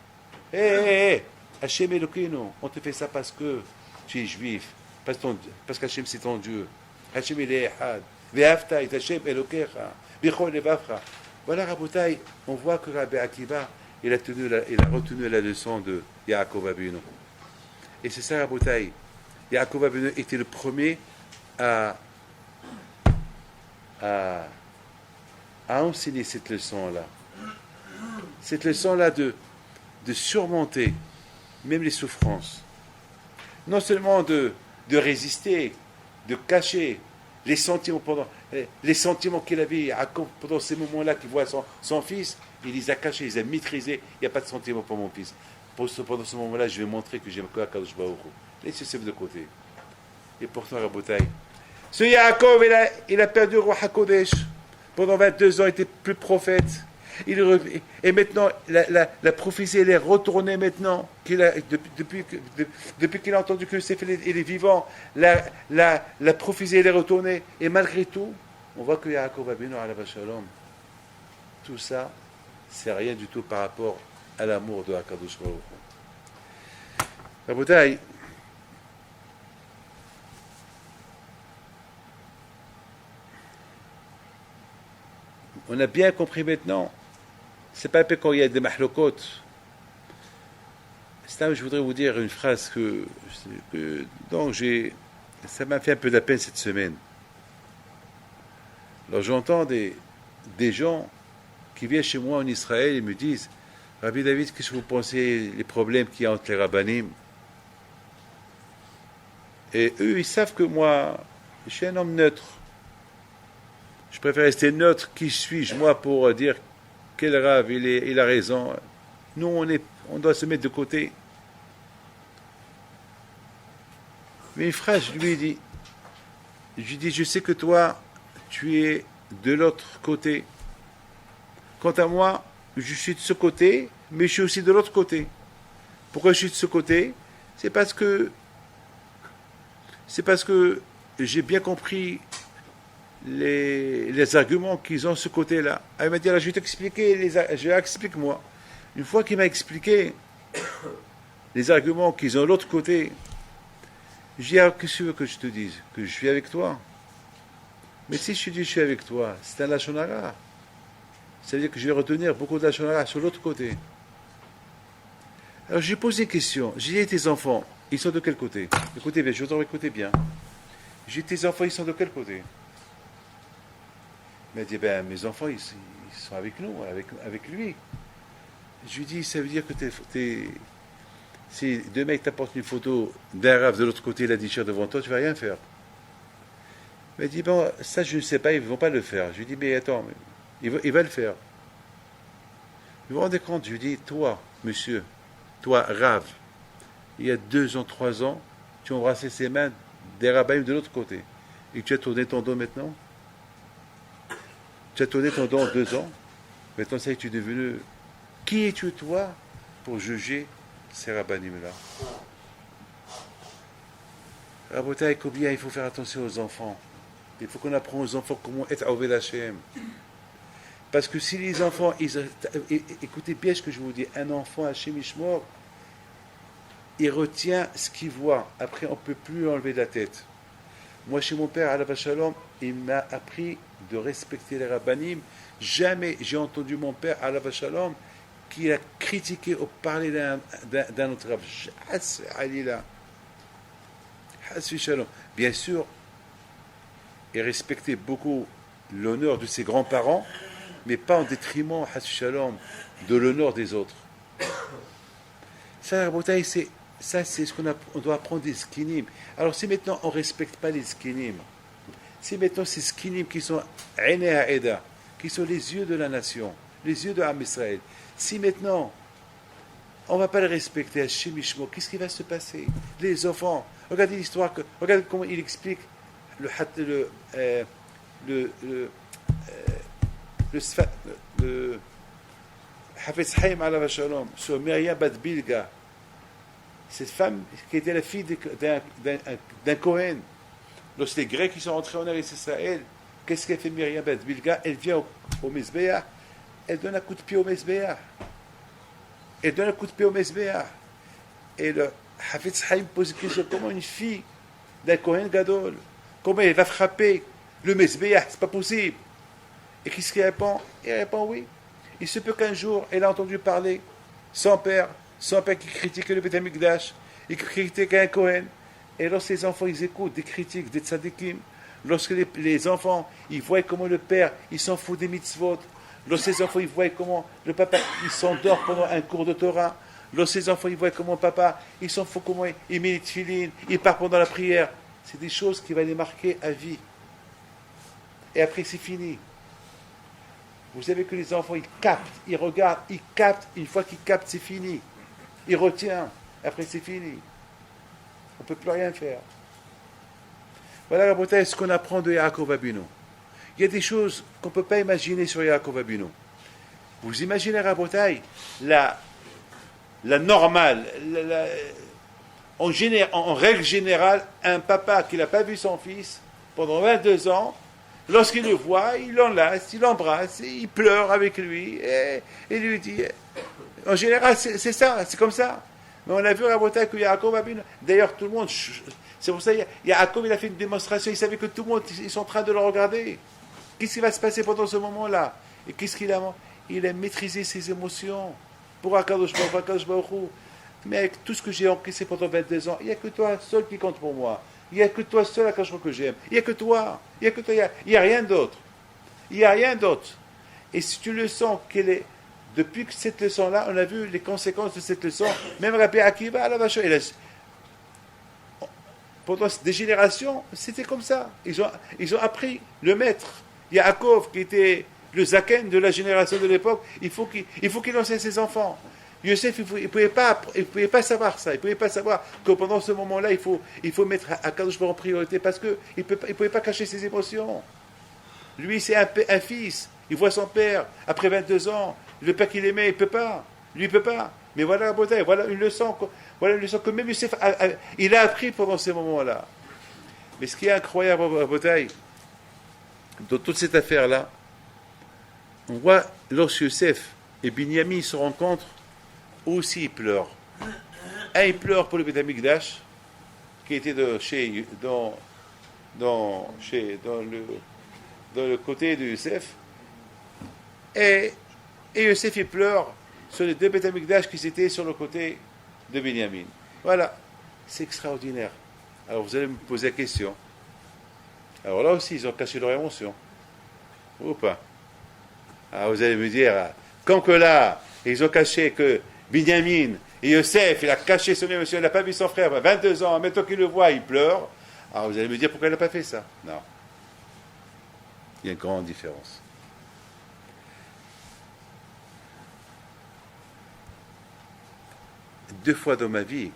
B: Hé, Hashem Elokeinu, on te fait ça parce que tu es juif, parce qu'Hashem c'est ton Dieu. Hashem il est Echad. Ve'afta et Hashem Elokecha. Bichol levavcha. Voilà, Rabotai, on voit que Rabbi Akiva, il a retenu la leçon de Yaakov Avinu. Et c'est ça, Rabotai. Yaakov Avinu était le premier à enseigner cette leçon-là. Cette leçon-là de surmonter même les souffrances. Non seulement de résister, de cacher les sentiments qu'il avait pendant ces moments-là qu'il voit son fils, il les a cachés, il les a maîtrisés. Il n'y a pas de sentiments pour mon fils. Pendant ce moment-là, je vais montrer que j'aime que Akadosh Baruch Hu. Laissez ça de côté. Et pourtant, Rabotai, ce Yaakov, il a perdu le roi HaKodesh. Pendant 22 ans, il était plus prophète. Et maintenant, la prophétie, elle est retournée maintenant. Depuis qu'il a entendu que le Sefer il est vivant, la prophétie, elle est retournée. Et malgré tout, on voit que Yaakov Avinu alav shalom, tout ça, c'est rien du tout par rapport à l'amour de Hakadosh Baruch Hu. Rabotai, on a bien compris maintenant. C'est pas un peu quand il y a des mahlokot. Je voudrais vous dire une phrase ça m'a fait un peu de la peine cette semaine. Alors j'entends des gens qui viennent chez moi en Israël et me disent, Rabbi David, qu'est-ce que vous pensez les problèmes qu'il y a entre les rabbanim? Et eux, ils savent que moi, je suis un homme neutre. Je préfère rester neutre. Qui suis-je, moi, pour dire quel Rav, il a raison. Nous, on doit se mettre de côté. Mais une phrase, je lui dis, je sais que toi, tu es de l'autre côté. Quant à moi, je suis de ce côté, mais je suis aussi de l'autre côté. Pourquoi je suis de ce côté? C'est parce que j'ai bien compris les arguments qu'ils ont de ce côté-là. Il m'a dit, alors, je vais t'expliquer, explique-moi. Une fois qu'il m'a expliqué les arguments qu'ils ont de l'autre côté, je dis, alors, qu'est-ce que tu veux que je te dise? Que je suis avec toi? Mais si je te dis je suis avec toi, c'est un lashon hara. Ça veut dire que je vais retenir beaucoup de lashon hara sur l'autre côté. Alors j'ai posé une question. J'ai dit, tes enfants, ils sont de quel côté? Écoutez bien, je vous en écoutez bien. J'ai dit, tes enfants, ils sont de quel côté? Il m'a dit, mes enfants, ils sont avec nous, avec lui. Je lui dis, ça veut dire que si deux mecs t'apportent une photo d'un Rav de l'autre côté, il a dit devant toi, tu ne vas rien faire. Il m'a dit, ça je ne sais pas, ils ne vont pas le faire. Je lui dis, mais attends, il va le faire. Vous vous rendez compte? Je lui dis, toi, monsieur, toi, Rav, il y a 2 ans, 3 ans, tu embrassais ses mains des rabbins de l'autre côté. Et tu as tourné ton dos maintenant. Tu as tourné ton dos en 2 ans. Maintenant, ça y est, tu es devenu... Qui es-tu, toi, pour juger ces rabbinim-là? Rabotai, combien il faut faire attention aux enfants. Il faut qu'on apprenne aux enfants comment être Oved Hashem. Parce que si les enfants, écoutez bien ce que je vous dis, un enfant Hashem Ishmor, il retient ce qu'il voit. Après, on ne peut plus enlever de la tête. Moi, chez mon père, Alav Shalom, il m'a appris de respecter les rabbanim. Jamais j'ai entendu mon père, Alav Shalom, qui a critiqué ou parlé d'un autre rabbin. Bien sûr, il respectait beaucoup l'honneur de ses grands-parents, mais pas en détriment, de l'honneur des autres. Ça, c'est ce on doit apprendre des skinim. Alors, si maintenant on ne respecte pas les skinim, si maintenant ces skinim qui sont Eda, qui sont les yeux de la nation, les yeux de Am Israël, si maintenant on ne va pas les respecter, Hashem Ishmo, qu'est-ce qui va se passer? Les enfants, regardez l'histoire, regardez comment il explique le Hafez Haïm Alav Shalom sur Myriam Bat Bilga, cette femme qui était la fille d'un Cohen. Lorsque les Grecs sont rentrés en Eretz Israël, qu'est-ce qu'elle fait Myriam Bat Bilga? Elle vient au Mezbeah, elle donne un coup de pied au Mezbeah. Elle donne un coup de pied au Mezbeah. Et le Hafez Haïm pose une question, comment une fille d'un Cohen Gadol, comment elle va frapper le Mezbeah? C'est pas possible. Et qu'est-ce qu'il répond? Il répond oui. Il se peut qu'un jour, elle a entendu parler, son père qui critiquait le Beth Amikdash, il critiquait un Cohen. Et lorsque les enfants, ils écoutent des critiques, des tzadikim, lorsque les enfants, ils voient comment le père, il s'en fout des mitzvot, lorsque les enfants, ils voient comment le papa, il s'endort pendant un cours de Torah, lorsque les enfants, ils voient comment papa, il s'en fout comment il met les tefilines, il part pendant la prière, c'est des choses qui vont les marquer à vie. Et après, c'est fini. Vous savez que les enfants, ils captent, ils regardent, ils captent. Une fois qu'ils captent, c'est fini. Ils retiennent. Après, c'est fini. On ne peut plus rien faire. Voilà, Rabotai, ce qu'on apprend de Yaakov Abinu. Il y a des choses qu'on ne peut pas imaginer sur Yaakov Abinu. Vous imaginez, Rabotai, la normale, en règle générale, un papa qui n'a pas vu son fils pendant 22 ans, lorsqu'il le voit, il l'enlace, il l'embrasse, il pleure avec lui, et lui dit... En général, c'est ça, c'est comme ça. Mais on a vu à Rabotai que Yaakov Abinu... D'ailleurs, tout le monde... C'est pour ça que Yaakov, il a fait une démonstration, il savait que tout le monde, ils sont en train de le regarder. Qu'est-ce qui va se passer pendant ce moment-là? Et qu'est-ce qu'il a... Il a maîtrisé ses émotions. Pour Akadosh Baruch Hu. Mais avec tout ce que j'ai encaissé pendant 22 ans, il n'y a que toi seul qui compte pour moi. Il n'y a que toi seul à Akadosh Baruch Hu que j'aime. Il n'y a que toi. Il n'y a que toi. Il n'y a rien d'autre. Il n'y a rien d'autre. Et si tu le sens qu'elle est... Depuis que cette leçon-là, on a vu les conséquences de cette leçon. Même Rabbi Akiva, la vache, pendant des générations, c'était comme ça. Ils ont appris le maître. Yaakov, qui était le zaken de la génération de l'époque, il faut qu'il enseigne ses enfants. Yosef, il ne pouvait pas savoir ça. Il ne pouvait pas savoir que pendant ce moment-là, il faut mettre Akadosh Baruch Hu en priorité parce qu'il ne pouvait pas cacher ses émotions. Lui, c'est un fils. Il voit son père après 22 ans. Le père qu'il aimait, il ne peut pas. Lui, il ne peut pas. Mais voilà la beauté. Voilà une leçon que même Yosef il a appris pendant ces moments-là. Mais ce qui est incroyable à beauté, dans toute cette affaire-là, on voit lorsque Yosef et Binyamin se rencontrent, aussi ils pleurent. Un, il pleure pour le Beth Amikdash, qui était dans le côté de Yosef, et Yosef il pleure sur les deux Beth Amikdash qui étaient sur le côté de Binyamin. Voilà, c'est extraordinaire. Alors vous allez me poser la question. Alors là aussi, ils ont caché leur émotion. Ou pas? Alors vous allez me dire, quand que là, ils ont caché que Binyamin et Yosef, il a caché son émotion, il n'a pas vu son frère, 22 ans, maintenant qu'il le voit, il pleure. Alors vous allez me dire pourquoi il n'a pas fait ça? Non. Il y a une grande différence. Deux fois dans ma vie,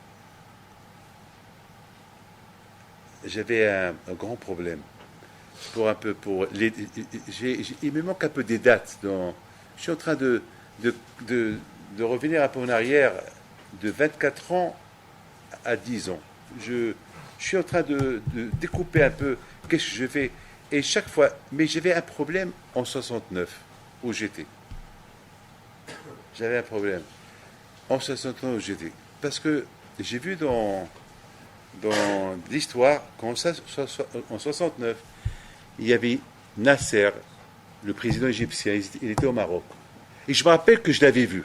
B: j'avais un grand problème. Il me manque un peu des dates. Je suis en train de revenir un peu en arrière de 24 ans à 10 ans. Je suis en train de découper un peu qu'est-ce que je fais. Et chaque fois, mais j'avais un problème en 69, où j'étais. J'avais un problème en 69 où j'étais. Parce que j'ai vu dans l'histoire qu'en 69, il y avait Nasser, le président égyptien, il était au Maroc. Et je me rappelle que je l'avais vu.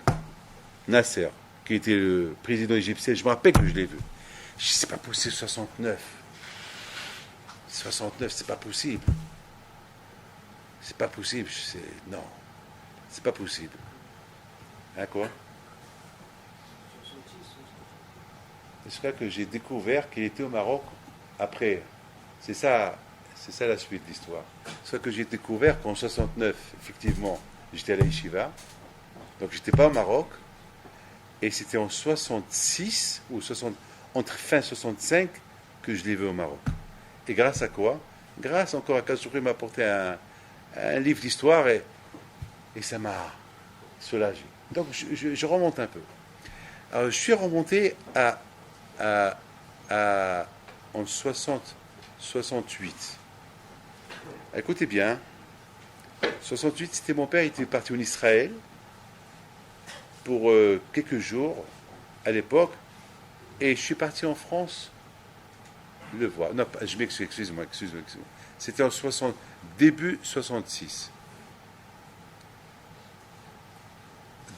B: Nasser, qui était le président égyptien, je me rappelle que je l'ai vu. Je dis, c'est pas possible, 69. 69, c'est pas possible. C'est pas possible. Non, c'est pas possible. Hein, quoi? C'est là que j'ai découvert qu'il était au Maroc après. C'est ça la suite de l'histoire. C'est là que j'ai découvert qu'en 69, effectivement, j'étais à la Yeshiva. Donc j'étais pas au Maroc. Et c'était en 66 ou entre fin 65 que je l'ai vu au Maroc. Et grâce à quoi? Grâce encore à Kazouri m'a apporté un livre d'histoire et ça m'a soulagé. Donc je remonte un peu. Alors je suis remonté en 68. Écoutez bien, 68, c'était mon père, il était parti en Israël pour quelques jours à l'époque, et je suis parti en France le voir. Non, je m'excuse, excuse-moi. C'était en début 66.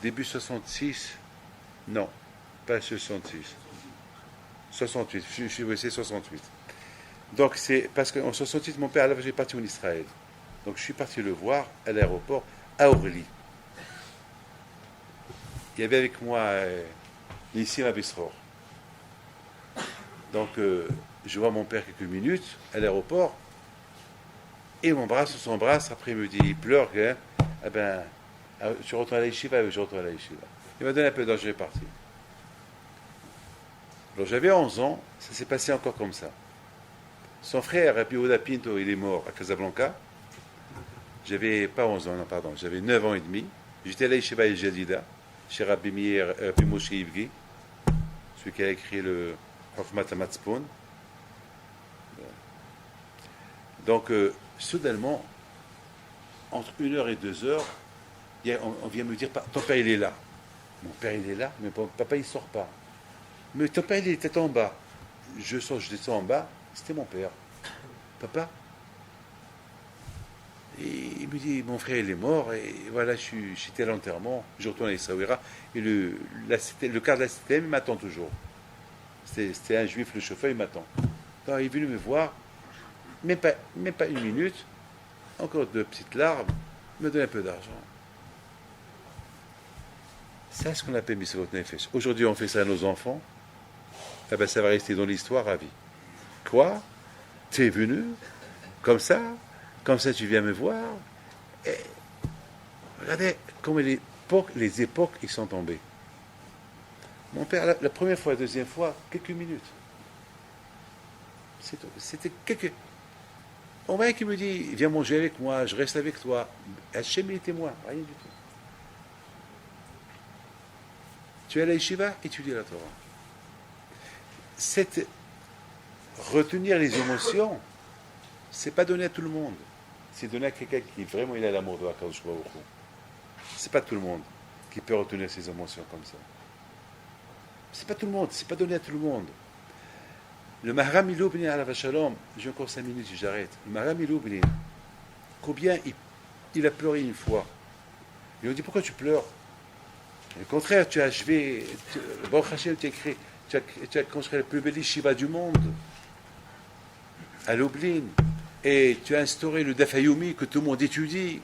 B: Début 66, non, pas 66. 68, c'est 68. Donc c'est parce qu'en 68, mon père, alors j'ai parti en Israël. Donc je suis parti le voir à l'aéroport à Orly. Il y avait avec moi Nissim Abisror. Donc je vois mon père quelques minutes à l'aéroport et on s'embrasse, après il me dit, il pleure, hein, eh ben, tu retournes à la yeshiva, je retourne à la yeshiva. Il m'a donné un peu d'argent, je vais partir. Alors j'avais 11 ans, ça s'est passé encore comme ça. Son frère, Rabbi Oda Pinto, il est mort à Casablanca. J'avais pas 11 ans, non, pardon, j'avais 9 ans et demi. J'étais à la Yeshiva El Jadida, chez Rabbi Moshe Ivgi, celui qui a écrit le Hofmat Hamatzpon. Donc, soudainement, entre 1 heure et 2 heures, on vient me dire, ton père il est là. Mon père il est là, mais papa il sort pas. Mais ton père il était en bas. Je descends en bas, c'était mon père. Papa. Et il me dit, mon frère il est mort, et voilà, j'étais à l'enterrement, je retourne à Essaouira, et le quart de la CTM, il m'attend toujours. C'était un juif, le chauffeur, il m'attend. Donc il est venu me voir, même pas 1 minute, encore 2 petites larmes, me donne un peu d'argent. C'est ce qu'on appelle Misvot Nefesh. Aujourd'hui, on fait ça à nos enfants, eh ben, ça va rester dans l'histoire à vie. Quoi? Tu es venu comme ça tu viens me voir. Et regardez comment les époques ils sont tombées. Mon père, la première fois, la deuxième fois, quelques minutes. C'était quelques... On va qui me dit, viens manger avec moi, je reste avec toi. Hachem, il était moi, rien du tout. Tu es à la yeshiva, étudie la Torah. Retenir les émotions, c'est pas donné à tout le monde. C'est donné à quelqu'un qui vraiment il a l'amour de Hakadosh Baruch Hu. C'est pas tout le monde qui peut retenir ses émotions comme ça. C'est pas tout le monde, c'est pas donné à tout le monde. Le Maharam Iloubni Alav Shalom, j'ai encore 5 minutes et j'arrête. Le Maharam Iloubni, combien il a pleuré une fois. Il lui dit, pourquoi tu pleures? Au contraire, tu as achevé, Baruch Hashem, tu as construit la plus belle yeshiva du monde, à Lublin, et tu as instauré le Daf Yomi que tout le monde étudie.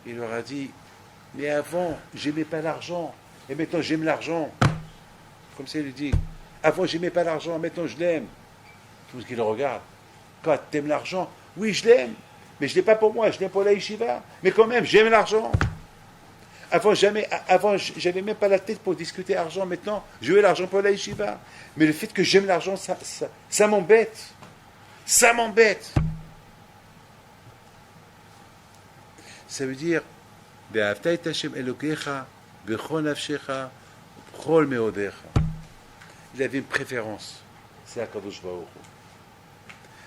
B: Il leur a dit, mais avant, j'aimais pas l'argent, et maintenant j'aime l'argent. Comme ça, il lui dit, avant, j'aimais pas l'argent, maintenant je l'aime. Tout ce qui le regarde. Quand tu aimes l'argent, oui, je l'aime, mais je ne l'ai pas pour moi, je l'aime pour la yeshiva. Mais quand même, j'aime l'argent. Avant, j'avais même pas la tête pour discuter argent. Maintenant, je veux l'argent pour la yeshiva. Mais le fait que j'aime l'argent, ça m'embête. Ça m'embête. Ça veut dire, Be'ahavta et Hashem Elokecha, bechol nafshecha, bechol meodecha. Il avait une préférence. C'est Akadosh Baruch Hu.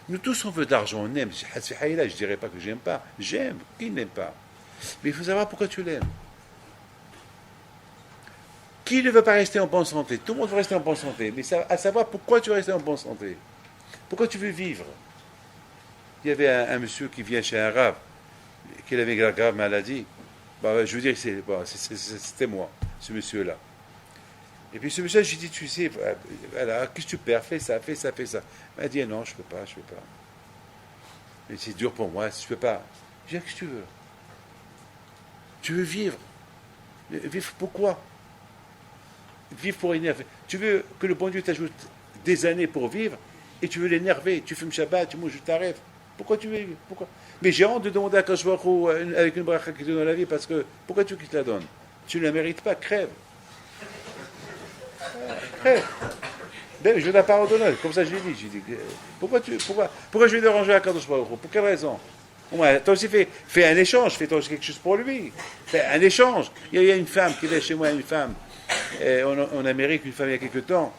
B: Nous tous, on veut de l'argent, on aime. Je ne dirais pas que j'aime pas. J'aime. Qui n'aime pas? Mais il faut savoir pourquoi tu l'aimes. Qui ne veut pas rester en bonne santé? Tout le monde veut rester en bonne santé. Mais à savoir pourquoi tu veux rester en bonne santé. Pourquoi tu veux vivre? Il y avait un monsieur qui vient chez un rave, qui avait une grave maladie. Je veux dire, c'était moi, ce monsieur-là. Et puis ce monsieur, je lui dis, tu sais, voilà, qu'est-ce que tu perds? Fais ça. Il m'a dit, non, je ne peux pas. Mais c'est dur pour moi, je ne peux pas. Je dis, qu'est-ce que tu veux? Tu veux vivre. Vivre pourquoi? Vivre pour énerver. Tu veux que le bon Dieu t'ajoute des années pour vivre et tu veux l'énerver. Tu fumes Shabbat, tu manges, je t'arrête. Pourquoi tu veux vivre? Pourquoi? Mais j'ai honte de demander à Kadosh Baruch Hu avec une bracha qui te donne la vie parce que pourquoi tu veux qu'il te la donne? Tu ne la mérites pas, crève. Crève. Ben, je veux la parole d'honneur, comme ça je l'ai dit. J'ai dit pourquoi je vais déranger à Kadosh Baruch Hu? Pour quelle raison? Ouais, toi aussi fais un échange, fais toi aussi quelque chose pour lui. Fais un échange. Il y a une femme qui est chez moi, une femme. En Amérique, une femme il y a quelque temps,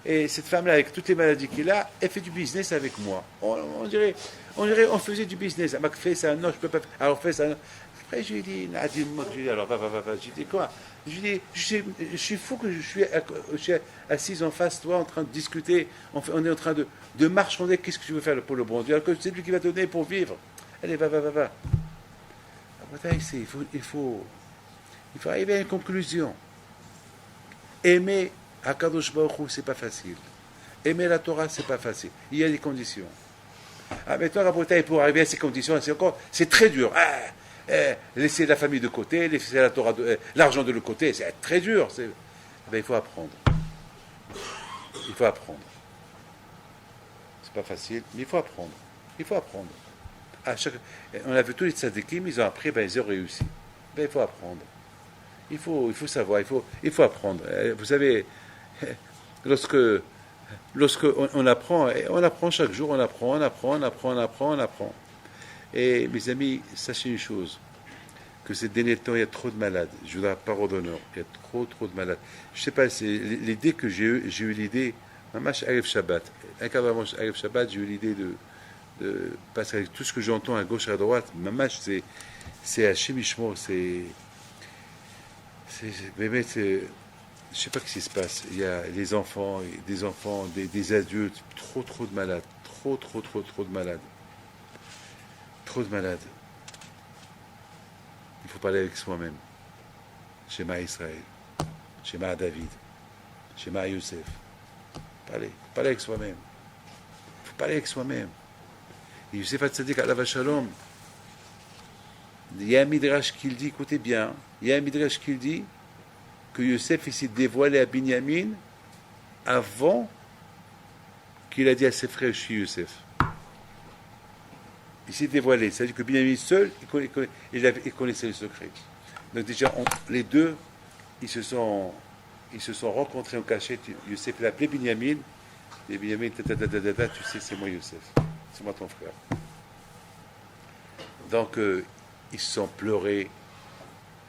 B: et cette femme-là, avec toutes les maladies qu'elle a, elle fait du business avec moi. On dirait, on faisait du business. Elle m'a fait ça, non, je peux pas. Alors fais ça. Après, je lui ai dit, alors va. Je lui ai dit quoi? Je lui ai dit, je suis fou que je suis assise en face de toi, en train de discuter. On est en train de marchander. Qu'est-ce que tu veux faire pour le bon Dieu? Alors que c'est lui qui va donner pour vivre. Allez, va. Il faut arriver à une conclusion. Aimer Akadosh Baruch Hu, c'est pas facile. Aimer la Torah, c'est pas facile. Il y a des conditions. Maintenant, Rabotai, pour arriver à ces conditions, c'est très dur. Laisser la famille de côté, laisser la Torah, l'argent de l'autre côté, c'est très dur. Il faut apprendre. C'est pas facile, mais il faut apprendre. On a vu tous les tzadikim, ils ont appris, ils ont réussi. Il faut apprendre. Il faut savoir, il faut apprendre. Vous savez, lorsque on apprend chaque jour, on apprend. Et mes amis, sachez une chose, que ces derniers temps, il y a trop de malades. Je vous donne la parole d'honneur. Il y a trop de malades. Je ne sais pas, c'est l'idée que j'ai eu l'idée, Mamash Arif Shabbat. Un quart d'avant Arif Shabbat, j'ai eu l'idée de passer avec tout ce que j'entends à gauche et à droite. Mamash, c'est Hachem Ishmo, je ne sais pas ce qui se passe. Il y a des enfants, des adultes, trop de malades. Trop de malades. Trop de malades. Il faut parler avec soi-même. Shema Israël. Shema David. Shema Youssef. Parler avec soi-même. Il faut parler avec soi-même. Et Youssef Hatzadik Alav Shalom, il y a un midrash qui le dit, écoutez bien, il y a un midrash qui le dit que Youssef s'est dévoilé à Binyamin avant qu'il a dit à ses frères, je suis Youssef. Il s'est dévoilé, c'est-à-dire que Binyamin seul, il connaissait le secret. Donc déjà, les deux, ils se sont rencontrés en cachette. Youssef l'a appelé Binyamin, et Binyamin, tu sais, c'est moi Youssef, c'est moi ton frère. Donc, ils se sont pleurés.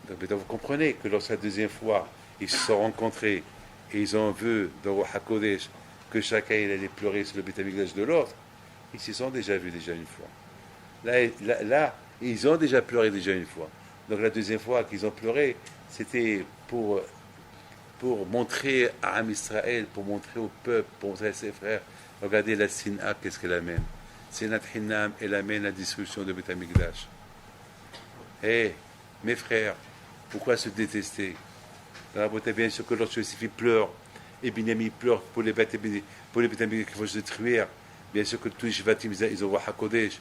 B: Donc, vous comprenez que lorsque la deuxième fois, ils se sont rencontrés et ils ont vu dans Ruach HaKodesh que chacun il allait pleurer sur le Beth Amikdash de l'autre, ils se sont déjà vus une fois. Là, ils ont déjà pleuré une fois. Donc la deuxième fois qu'ils ont pleuré, c'était pour montrer à Am Israël, pour montrer au peuple, pour montrer à ses frères, regardez la Sin'a, qu'est-ce qu'elle amène. Sinat Hinam, elle amène la destruction de Beth Amikdash. Mes frères, pourquoi se détester? Bien sûr que lorsque Yosef pleure, et Binyamin pleure pour les bêtes qu'il faut se détruire, bien sûr que tous les Shvatim, ils ont Ruach HaKodesh,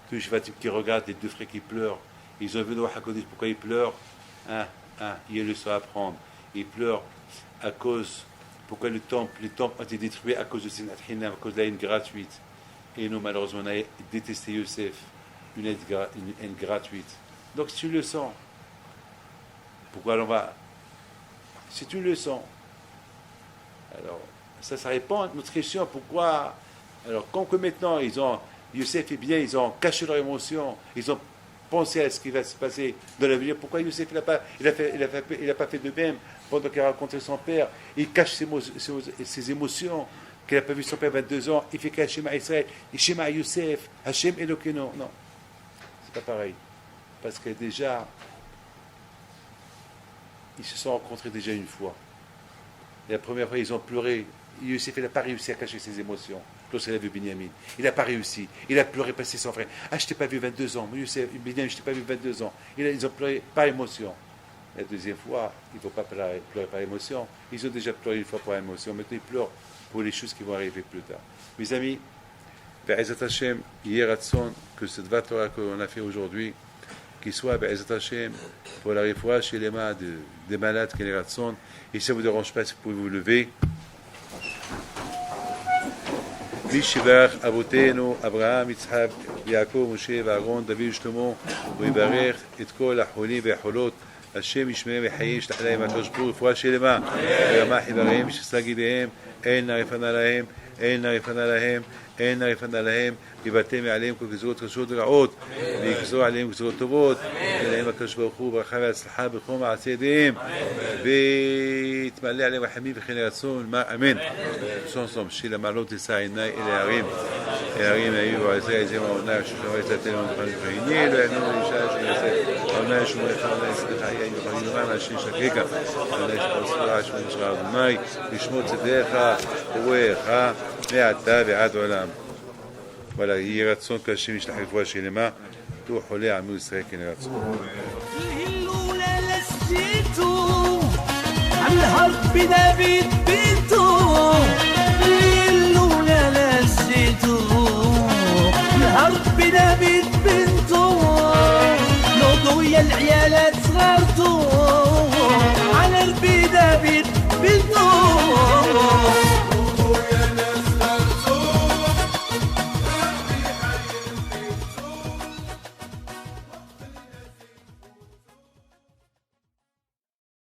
B: tous les Shvatim qui regardent les deux frères qui pleurent, ils ont vu le Ruach HaKodesh, pourquoi ils pleurent? Il y a une leçon à apprendre. Ils pleurent à cause, pourquoi les temples ont été détruits à cause de Sinat Hinam, à cause de la haine gratuite. Et nous, malheureusement, on a détesté Yosef, une haine gratuite. Donc, si tu le sens, Pourquoi on va... C'est une leçon. Alors, ça répond à notre question. Pourquoi... Alors, comme que maintenant, Youssef et bien, ils ont caché leurs émotions, ils ont pensé à ce qui va se passer dans l'avenir. Pourquoi Youssef, il n'a pas fait de même pendant qu'il a rencontré son père? Il cache ses émotions, qu'il n'a pas vu son père 22 ans. Il fait qu'un Shema Israël, il Shema Youssef, Hashem Elokeinu. Non, c'est pas pareil. Parce que déjà, ils se sont rencontrés déjà une fois. Et la première fois, ils ont pleuré. Youssef, il n'a pas réussi à cacher ses émotions lorsqu'il a vu Binyamin. Il n'a pas réussi. Il a pleuré parce que c'est son frère. Ah, je ne t'ai pas vu 22 ans. Youssef, Binyamin, je ne t'ai pas vu 22 ans. Ils ont pleuré par émotion. La deuxième fois, il ne faut pas pleurer par émotion. Ils ont déjà pleuré une fois par émotion. Maintenant, ils pleurent pour les choses qui vont arriver plus tard. Mes amis, Be'ezat Hashem, hier Ratson, que cette Torah qu'on a fait aujourd'hui, qu'il soit Be'ezat Hashem pour la réfoua chez les mains des malades qui les Ratson. Et si ça ne vous dérange pas, si vous pouvez vous lever. וישבח אבותינו אברהם, יצחק, יעקב, משה ואהרון, דוד ושלמה, ויברך את כל החולים והחולות, השם ישמעם וחיים, ישלח להם הקדוש ברוך הוא רפואה שלמה, וירמח איבריהם ושסה גידיהם, אין נא רפנה להם, אין נא רפנה להם, אין נא רפנה להם, ויבטל מעליהם כל גזרות קשות ורעות, ויגזור עליהם גזרות טובות, ולהם הקדוש ברוך הוא ברכה והצלחה בכל מעשה ידיהם, ויתמלא עליהם רחמים וכן רצון, אמן. Ensemble, chez la malote de Saïna et les Harim. Les Harim, il y a eu à Zézé, on a acheté la télé, on a réuni, le nom des chats, on a acheté la télé, on a acheté la télé, on a acheté la télé, לשמות צדדיך ורואיך מעתה ועד עולם. voilà, יהי רצון שהשם ישלח רפואה שלמה, תהיו חולי עמו ישראל כן רצון.
C: الهرب دافيد بنته اللولا لسيته الهرب دافيد بنته لو ضويا العيالات صغرته